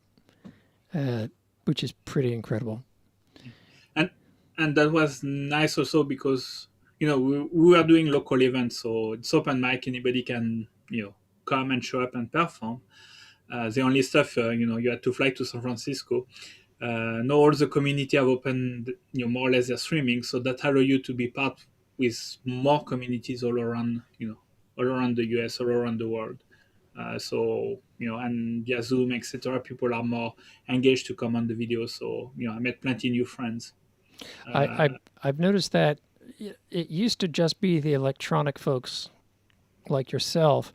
which is pretty incredible. And that was nice also because we were doing local events, so it's open mic. Anybody can come and show up and perform. The only stuff you had to fly to San Francisco. Now all the community have opened more or less their streaming, so that allow you to be part with more communities all around all around the US, all around the world. So and via Zoom, etc., people are more engaged to come on the video. So I met plenty new friends. I've noticed that it used to just be the electronic folks like yourself,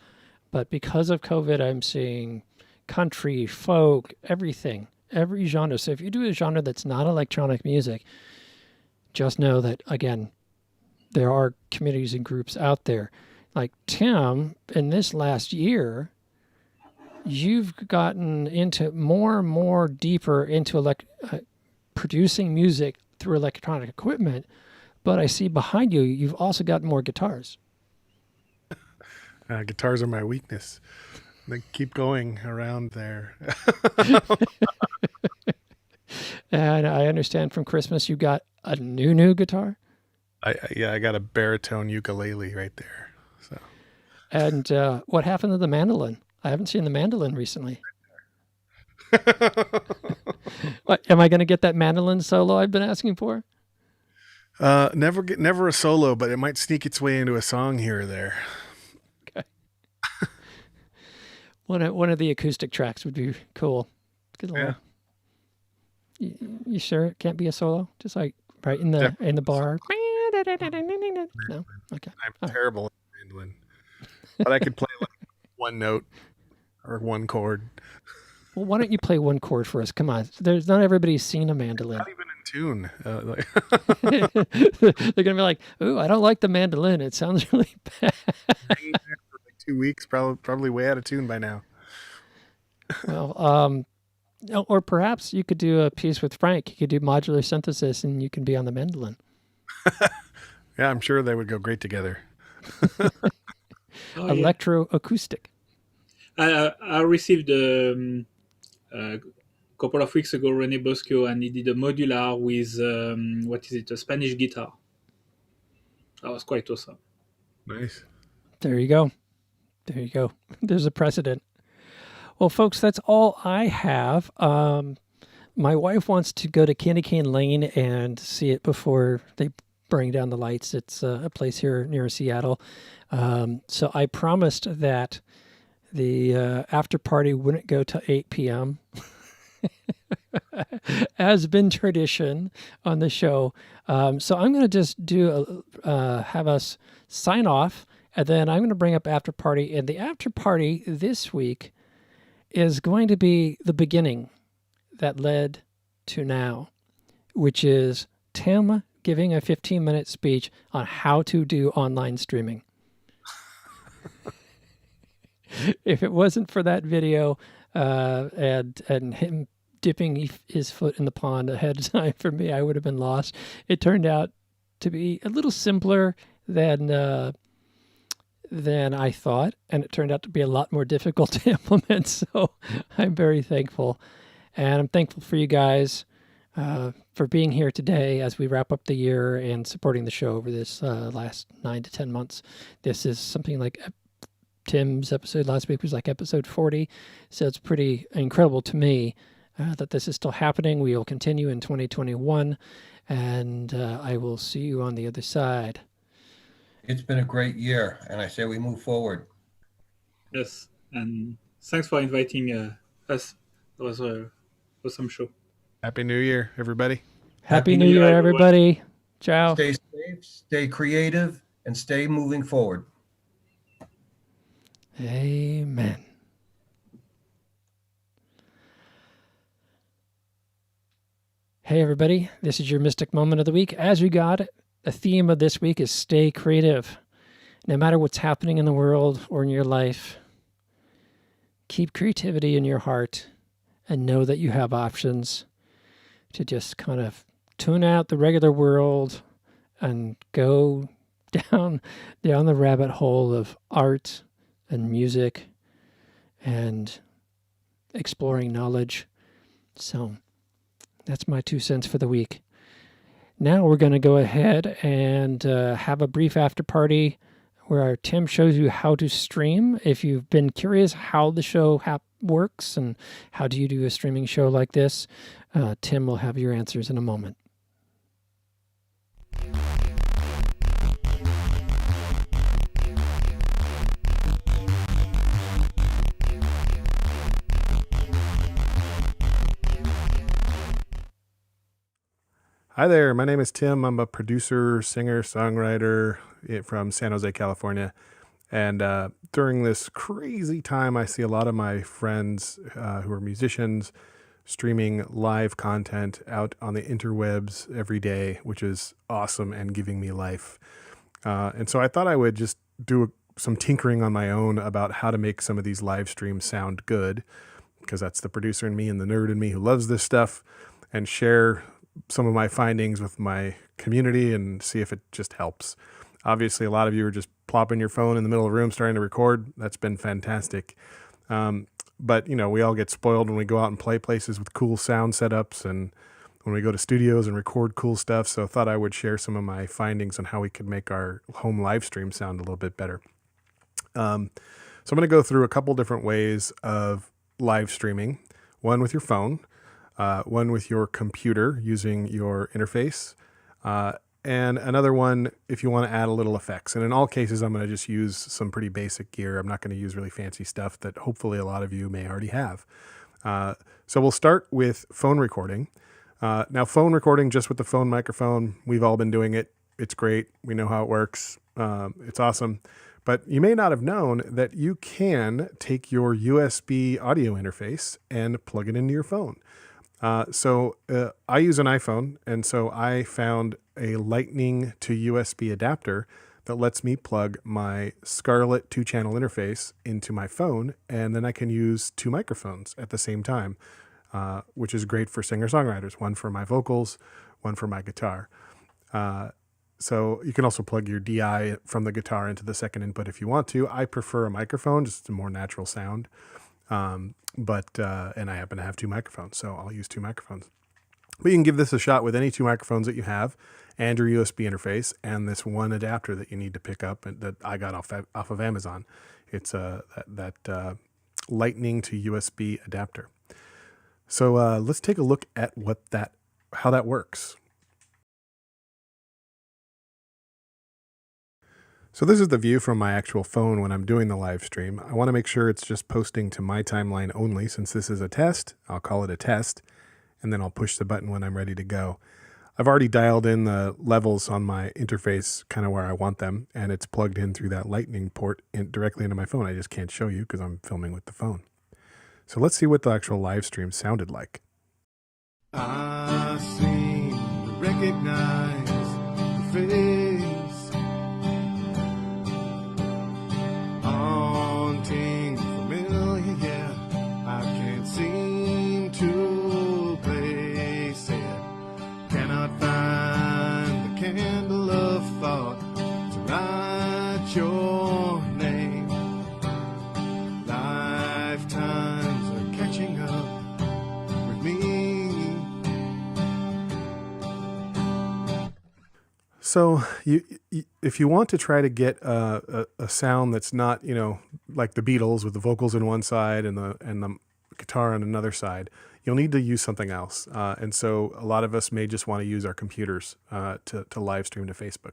but because of COVID, I'm seeing country, folk, everything, every genre. So if you do a genre that's not electronic music, just know that, again, there are communities and groups out there. Like Tim, in this last year, you've gotten into more and more deeper into producing music through electronic equipment, but I see behind you, you've also got more guitars. Guitars are my weakness. They keep going around there. And I understand from Christmas you got a new guitar. I got a baritone ukulele right there. So. And what happened to the mandolin? I haven't seen the mandolin recently. What, am I going to get that mandolin solo I've been asking for? Never a solo, but it might sneak its way into a song here or there. Okay. One of the acoustic tracks would be cool. Yeah. You sure it can't be a solo? Just like right in the bar. No. Okay. I'm terrible at mandolin, but I could play like one note or one chord. Well, why don't you play one chord for us? Come on. There's not everybody's seen a mandolin. Not even in tune. They're gonna be like, "Ooh, I don't like the mandolin. It sounds really bad." For like 2 weeks, probably way out of tune by now. Well, or perhaps you could do a piece with Frank. You could do modular synthesis, and you can be on the mandolin. Yeah, I'm sure they would go great together. Electroacoustic. I received a couple of weeks ago René Bosco, and he did a modular with a Spanish guitar. That was quite awesome. Nice. There you go. There's a precedent. Well, folks, that's all I have. My wife wants to go to Candy Cane Lane and see it before they bring down the lights. It's a place here near Seattle. So I promised that the after party wouldn't go till 8 p.m. as been tradition on the show. So I'm going to just have us sign off, and then I'm going to bring up after party. And the after party this week is going to be the beginning that led to now, which is Tim giving a 15-minute speech on how to do online streaming. If it wasn't for that video and him dipping his foot in the pond ahead of time for me, I would have been lost. It turned out to be a little simpler than I thought, and it turned out to be a lot more difficult to implement. So I'm very thankful, and I'm thankful for you guys for being here today as we wrap up the year and supporting the show over this last 9 to 10 months. This is something like Tim's episode last week was like episode 40. So it's pretty incredible to me that this is still happening. We will continue in 2021, and I will see you on the other side. It's been a great year, and I say we move forward. Yes, and thanks for inviting us. It was a awesome show. Happy New Year, everybody. Happy New Year, everybody. Ciao. Stay safe, stay creative, and stay moving forward. Amen. Hey, everybody. This is your Mystic Moment of the Week. As we got it, the theme of this week is stay creative. No matter what's happening in the world or in your life, keep creativity in your heart and know that you have options to just kind of tune out the regular world and go down the rabbit hole of art and music and exploring knowledge. So that's my 2 cents for the week. Now we're going to go ahead and have a brief after party where Tim shows you how to stream. If you've been curious how the show works and how do you do a streaming show like this, Tim will have your answers in a moment. Hi there. My name is Tim. I'm a producer, singer, songwriter from San Jose, California. And during this crazy time, I see a lot of my friends who are musicians streaming live content out on the interwebs every day, which is awesome and giving me life. And so I thought I would just do some tinkering on my own about how to make some of these live streams sound good, because that's the producer in me and the nerd in me who loves this stuff, and share some of my findings with my community and see if it just helps. Obviously, a lot of you are just plopping your phone in the middle of the room starting to record. That's been fantastic. But, you know, we all get spoiled when we go out and play places with cool sound setups and when we go to studios and record cool stuff. So I thought I would share some of my findings on how we could make our home live stream sound a little bit better. So I'm going to go through a couple different ways of live streaming. One with your phone, one with your computer using your interface, and another one if you want to add a little effects. And in all cases, I'm going to just use some pretty basic gear. I'm not going to use really fancy stuff that hopefully a lot of you may already have. So we'll start with phone recording. Now, phone recording just with the phone microphone, we've all been doing it. It's great. We know how it works. It's awesome. But you may not have known that you can take your USB audio interface and plug it into your phone. So I use an iPhone, and so I found a Lightning to USB adapter that lets me plug my Scarlett 2-channel interface into my phone, and then I can use 2 microphones at the same time, which is great for singer-songwriters, one for my vocals, one for my guitar. So you can also plug your DI from the guitar into the second input if you want to. I prefer a microphone, just a more natural sound. And I happen to have 2 microphones, so I'll use 2 microphones. But you can give this a shot with any 2 microphones that you have, and your USB interface, and this one adapter that you need to pick up and that I got off of Amazon. It's that Lightning to USB adapter. So let's take a look at how that works. So this is the view from my actual phone when I'm doing the live stream. I want to make sure it's just posting to my timeline only. Since this is a test, I'll call it a test, and then I'll push the button when I'm ready to go. I've already dialed in the levels on my interface kind of where I want them, and it's plugged in through that Lightning port directly into my phone. I just can't show you because I'm filming with the phone. So let's see what the actual live stream sounded like. I seem to recognize the face, haunting, familiar, yeah. I can't seem to place it. Cannot find the candle of thought to write your name. Lifetimes are catching up with me. So if you want to try to get a sound that's not, like the Beatles with the vocals on one side and the guitar on another side, you'll need to use something else. And so a lot of us may just want to use our computers to live stream to Facebook.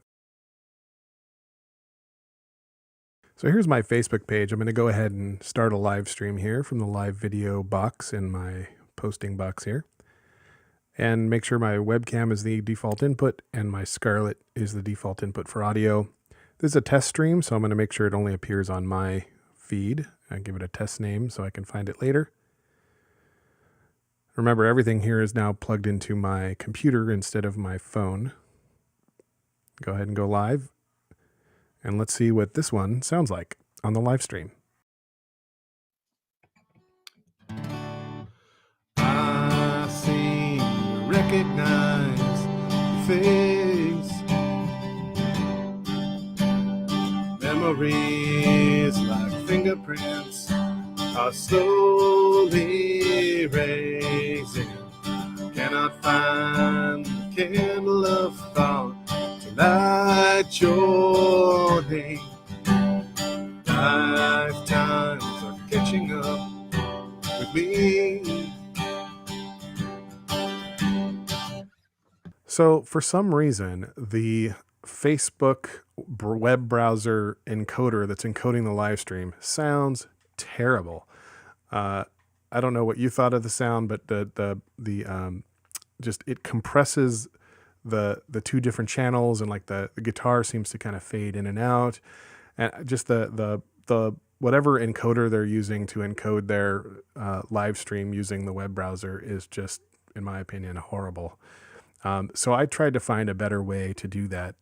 So here's my Facebook page. I'm going to go ahead and start a live stream here from the live video box in my posting box here. And make sure my webcam is the default input and my Scarlett is the default input for audio. This is a test stream, so I'm going to make sure it only appears on my feed. I give it a test name so I can find it later. Remember, everything here is now plugged into my computer instead of my phone. Go ahead and go live. And let's see what this one sounds like on the live stream. I seem to recognize your face. Memories like fingerprints are slowly erasing. Cannot find the candle of thought to light your name. Lifetimes are catching up with me. So for some reason, the Facebook web browser encoder that's encoding the live stream sounds terrible. I don't know what you thought of the sound, but just it compresses the two different channels, and like the guitar seems to kind of fade in and out, and just the whatever encoder they're using to encode their live stream using the web browser is just, in my opinion, horrible. So I tried to find a better way to do that.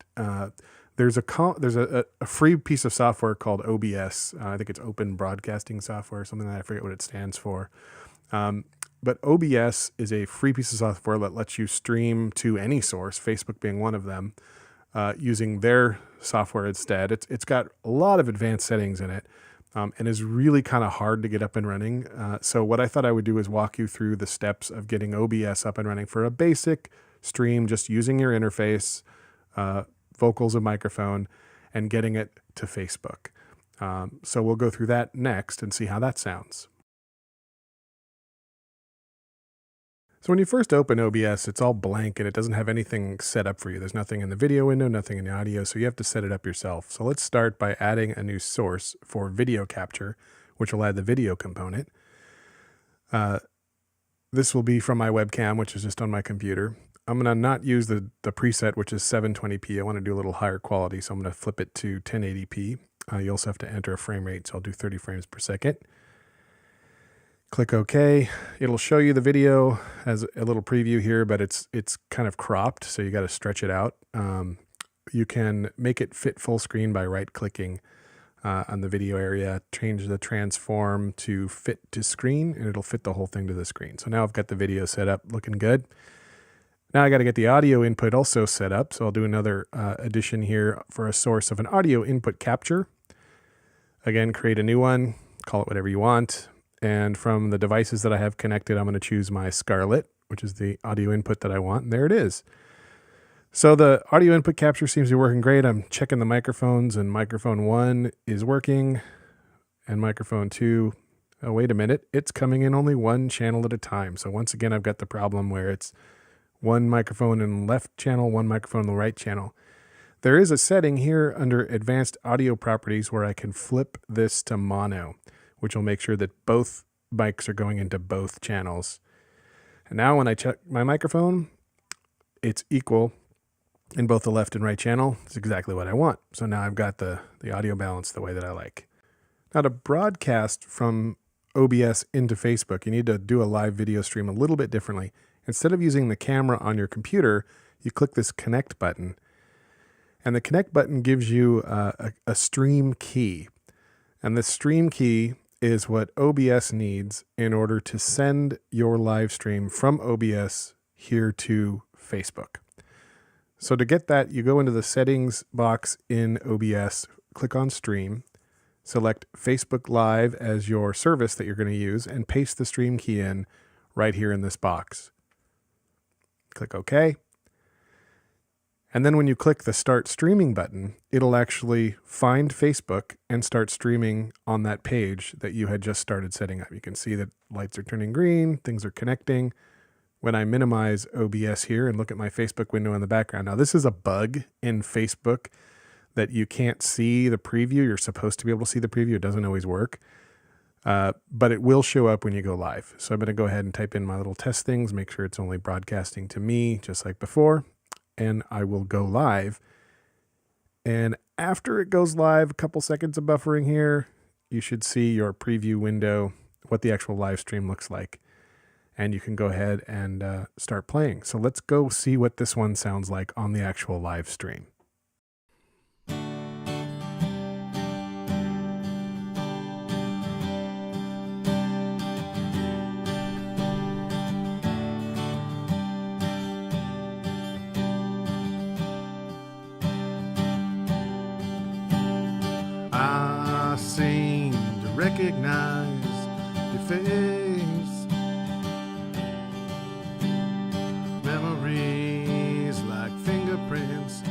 There's a free piece of software called OBS. I think it's Open Broadcasting Software or something like that. I forget what it stands for. But OBS is a free piece of software that lets you stream to any source, Facebook being one of them, using their software instead. It's got a lot of advanced settings in it, and is really kind of hard to get up and running. So what I thought I would do is walk you through the steps of getting OBS up and running for a basic stream, just using your interface, vocals and microphone, and getting it to Facebook. So we'll go through that next and see how that sounds. So when you first open OBS, it's all blank and it doesn't have anything set up for you. There's nothing in the video window, nothing in the audio, so you have to set it up yourself. So let's start by adding a new source for video capture, which will add the video component. This will be from my webcam, which is just on my computer. I'm going to not use the preset, which is 720p. I want to do a little higher quality, so I'm going to flip it to 1080p. You also have to enter a frame rate, so I'll do 30 frames per second. Click OK. It'll show you the video as a little preview here, but it's kind of cropped, so you got to stretch it out. You can make it fit full screen by right-clicking on the video area, change the transform to fit to screen, and it'll fit the whole thing to the screen. So now I've got the video set up, looking good. Now I got to get the audio input also set up, so I'll do another addition here for a source of an audio input capture. Again, create a new one, call it whatever you want. And from the devices that I have connected, I'm going to choose my Scarlett, which is the audio input that I want. And there it is. So the audio input capture seems to be working great. I'm checking the microphones, and microphone 1 is working, and microphone 2, oh, wait a minute, it's coming in only one channel at a time. So once again, I've got the problem where it's one microphone in the left channel, one microphone in the right channel. There is a setting here under advanced audio properties where I can flip this to mono, which will make sure that both mics are going into both channels. And now when I check my microphone, it's equal in both the left and right channel. It's exactly what I want. So now I've got the audio balance the way that I like. Now to broadcast from OBS into Facebook, you need to do a live video stream a little bit differently. Instead of using the camera on your computer, you click this connect button. And the connect button gives you a stream key. And the stream key is what OBS needs in order to send your live stream from OBS here to Facebook. So to get that, you go into the settings box in OBS, click on stream, select Facebook Live as your service that you're going to use, and paste the stream key in right here in this box. Click OK. And then when you click the Start Streaming button, it'll actually find Facebook and start streaming on that page that you had just started setting up. You can see that lights are turning green, things are connecting. When I minimize OBS here and look at my Facebook window in the background. Now, this is a bug in Facebook that you can't see the preview. You're supposed to be able to see the preview. It doesn't always work. But it will show up when you go live. So I'm going to go ahead and type in my little test things, make sure it's only broadcasting to me, just like before. And I will go live. And after it goes live, a couple seconds of buffering here, you should see your preview window, what the actual live stream looks like. And you can go ahead and start playing. So let's go see what this one sounds like on the actual live stream. I seem to recognize your face. Memories like fingerprints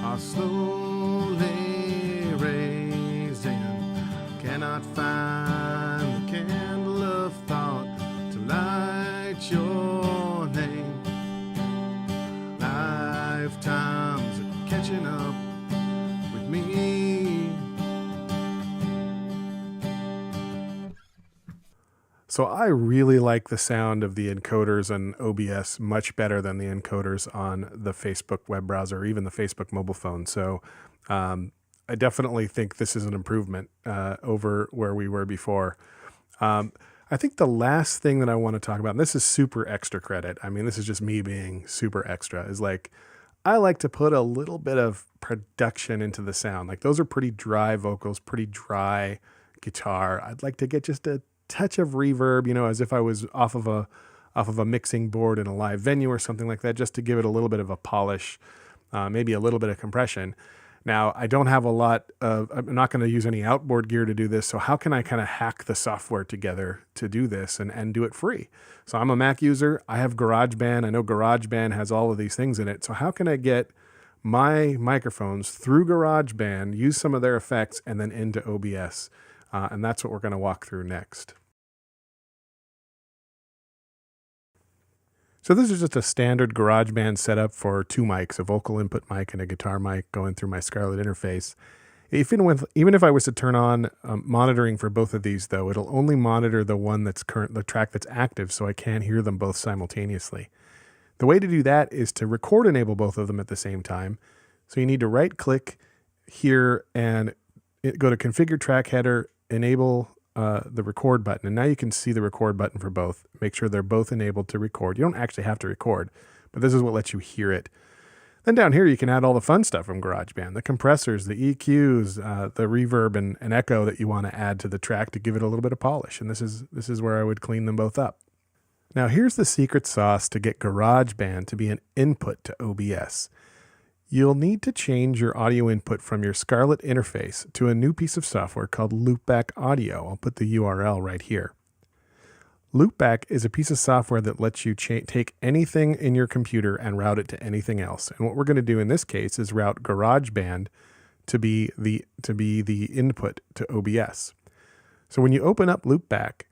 are slowly raising. Cannot find the candle of thought to light your name. Lifetimes are catching up with me. So I really like the sound of the encoders on OBS much better than the encoders on the Facebook web browser or even the Facebook mobile phone. So I definitely think this is an improvement over where we were before. I think the last thing that I want to talk about, and this is super extra credit, I mean, this is just me being super extra, is like, I like to put a little bit of production into the sound. Like those are pretty dry vocals, pretty dry guitar. I'd like to get just a touch of reverb, you know, as if I was off of a mixing board in a live venue or something like that, just to give it a little bit of a polish, maybe a little bit of compression. Now, I don't have a lot of, I'm not going to use any outboard gear to do this. So how can I kind of hack the software together to do this and do it free? So I'm a Mac user. I have GarageBand. I know GarageBand has all of these things in it. So how can I get my microphones through GarageBand, use some of their effects, and then into OBS? And that's what we're going to walk through next. So this is just a standard GarageBand setup for two mics, a vocal input mic and a guitar mic going through my Scarlett interface. Even if I was to turn on monitoring for both of these, though, it'll only monitor the one that's the track that's active, so I can't hear them both simultaneously. The way to do that is to record enable both of them at the same time. So you need to right click here and go to configure track header, enable the record button. And now you can see the record button for both. Make sure they're both enabled to record. You don't actually have to record, but this is what lets you hear it. Then down here, you can add all the fun stuff from GarageBand, the compressors, the EQs, the reverb and echo that you want to add to the track to give it a little bit of polish. And this is where I would clean them both up. Now here's the secret sauce to get GarageBand to be an input to OBS. You'll need to change your audio input from your Scarlett interface to a new piece of software called Loopback Audio. I'll put the URL right here. Loopback is a piece of software that lets you take anything in your computer and route it to anything else. And what we're going to do in this case is route GarageBand to be the input to OBS. So when you open up Loopback,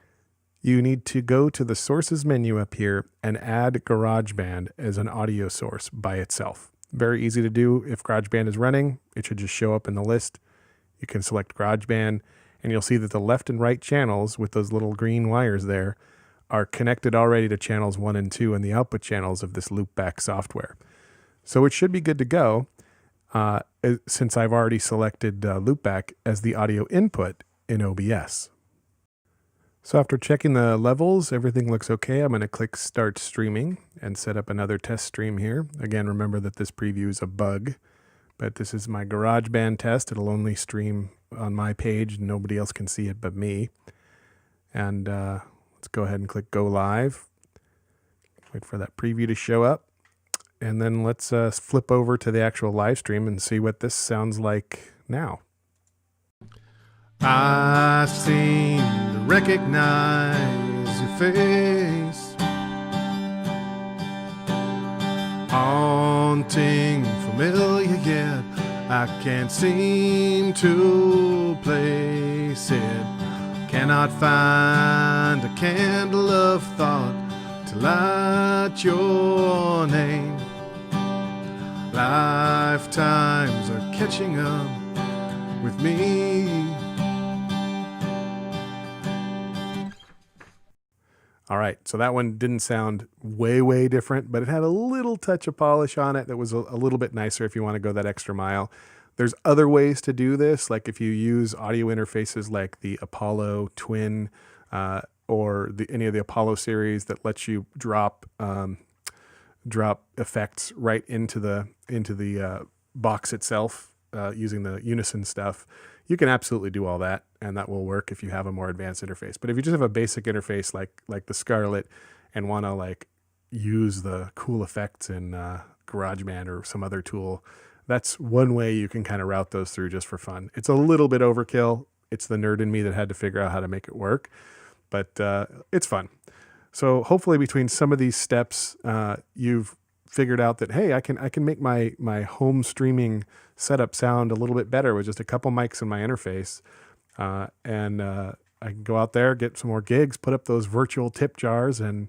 you need to go to the sources menu up here and add GarageBand as an audio source by itself. Very easy to do. If GarageBand is running, it should just show up in the list. You can select GarageBand, and you'll see that the left and right channels with those little green wires there are connected already to channels 1 and 2 and the output channels of this Loopback software. So it should be good to go since I've already selected Loopback as the audio input in OBS. So after checking the levels, everything looks okay. I'm going to click Start Streaming and set up another test stream here. Again, remember that this preview is a bug, but this is my GarageBand test. It'll only stream on my page. Nobody else can see it but me. And let's go ahead and click Go Live. Wait for that preview to show up. And then let's flip over to the actual live stream and see what this sounds like now. I seem to recognize your face, haunting I can't seem to place it. Cannot find a candle of thought to light your name. Lifetimes are catching up with me. All right, so that one didn't sound way different, but it had a little touch of polish on it that was a little bit nicer if you want to go that extra mile. There's other ways to do this, like if you use audio interfaces like the Apollo Twin or any of the Apollo series that lets you drop effects right into the box itself using the Unison stuff. You can absolutely do all that, and that will work if you have a more advanced interface. But if you just have a basic interface like the Scarlett and want to like use the cool effects in GarageBand or some other tool, that's one way you can kind of route those through just for fun. It's a little bit overkill. It's the nerd in me that had to figure out how to make it work, but it's fun. So hopefully between some of these steps, you've figured out that, hey, I can make my home streaming setup sound a little bit better with just a couple mics in my interface. And I can go out there, get some more gigs, put up those virtual tip jars and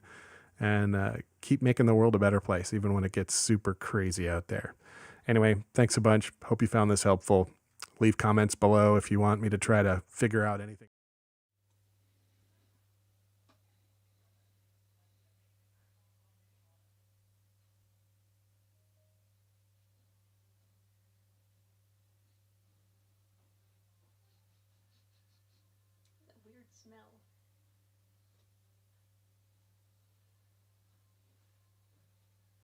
keep making the world a better place, even when it gets super crazy out there. Anyway, thanks a bunch. Hope you found this helpful. Leave comments below if you want me to try to figure out anything. Weird smell.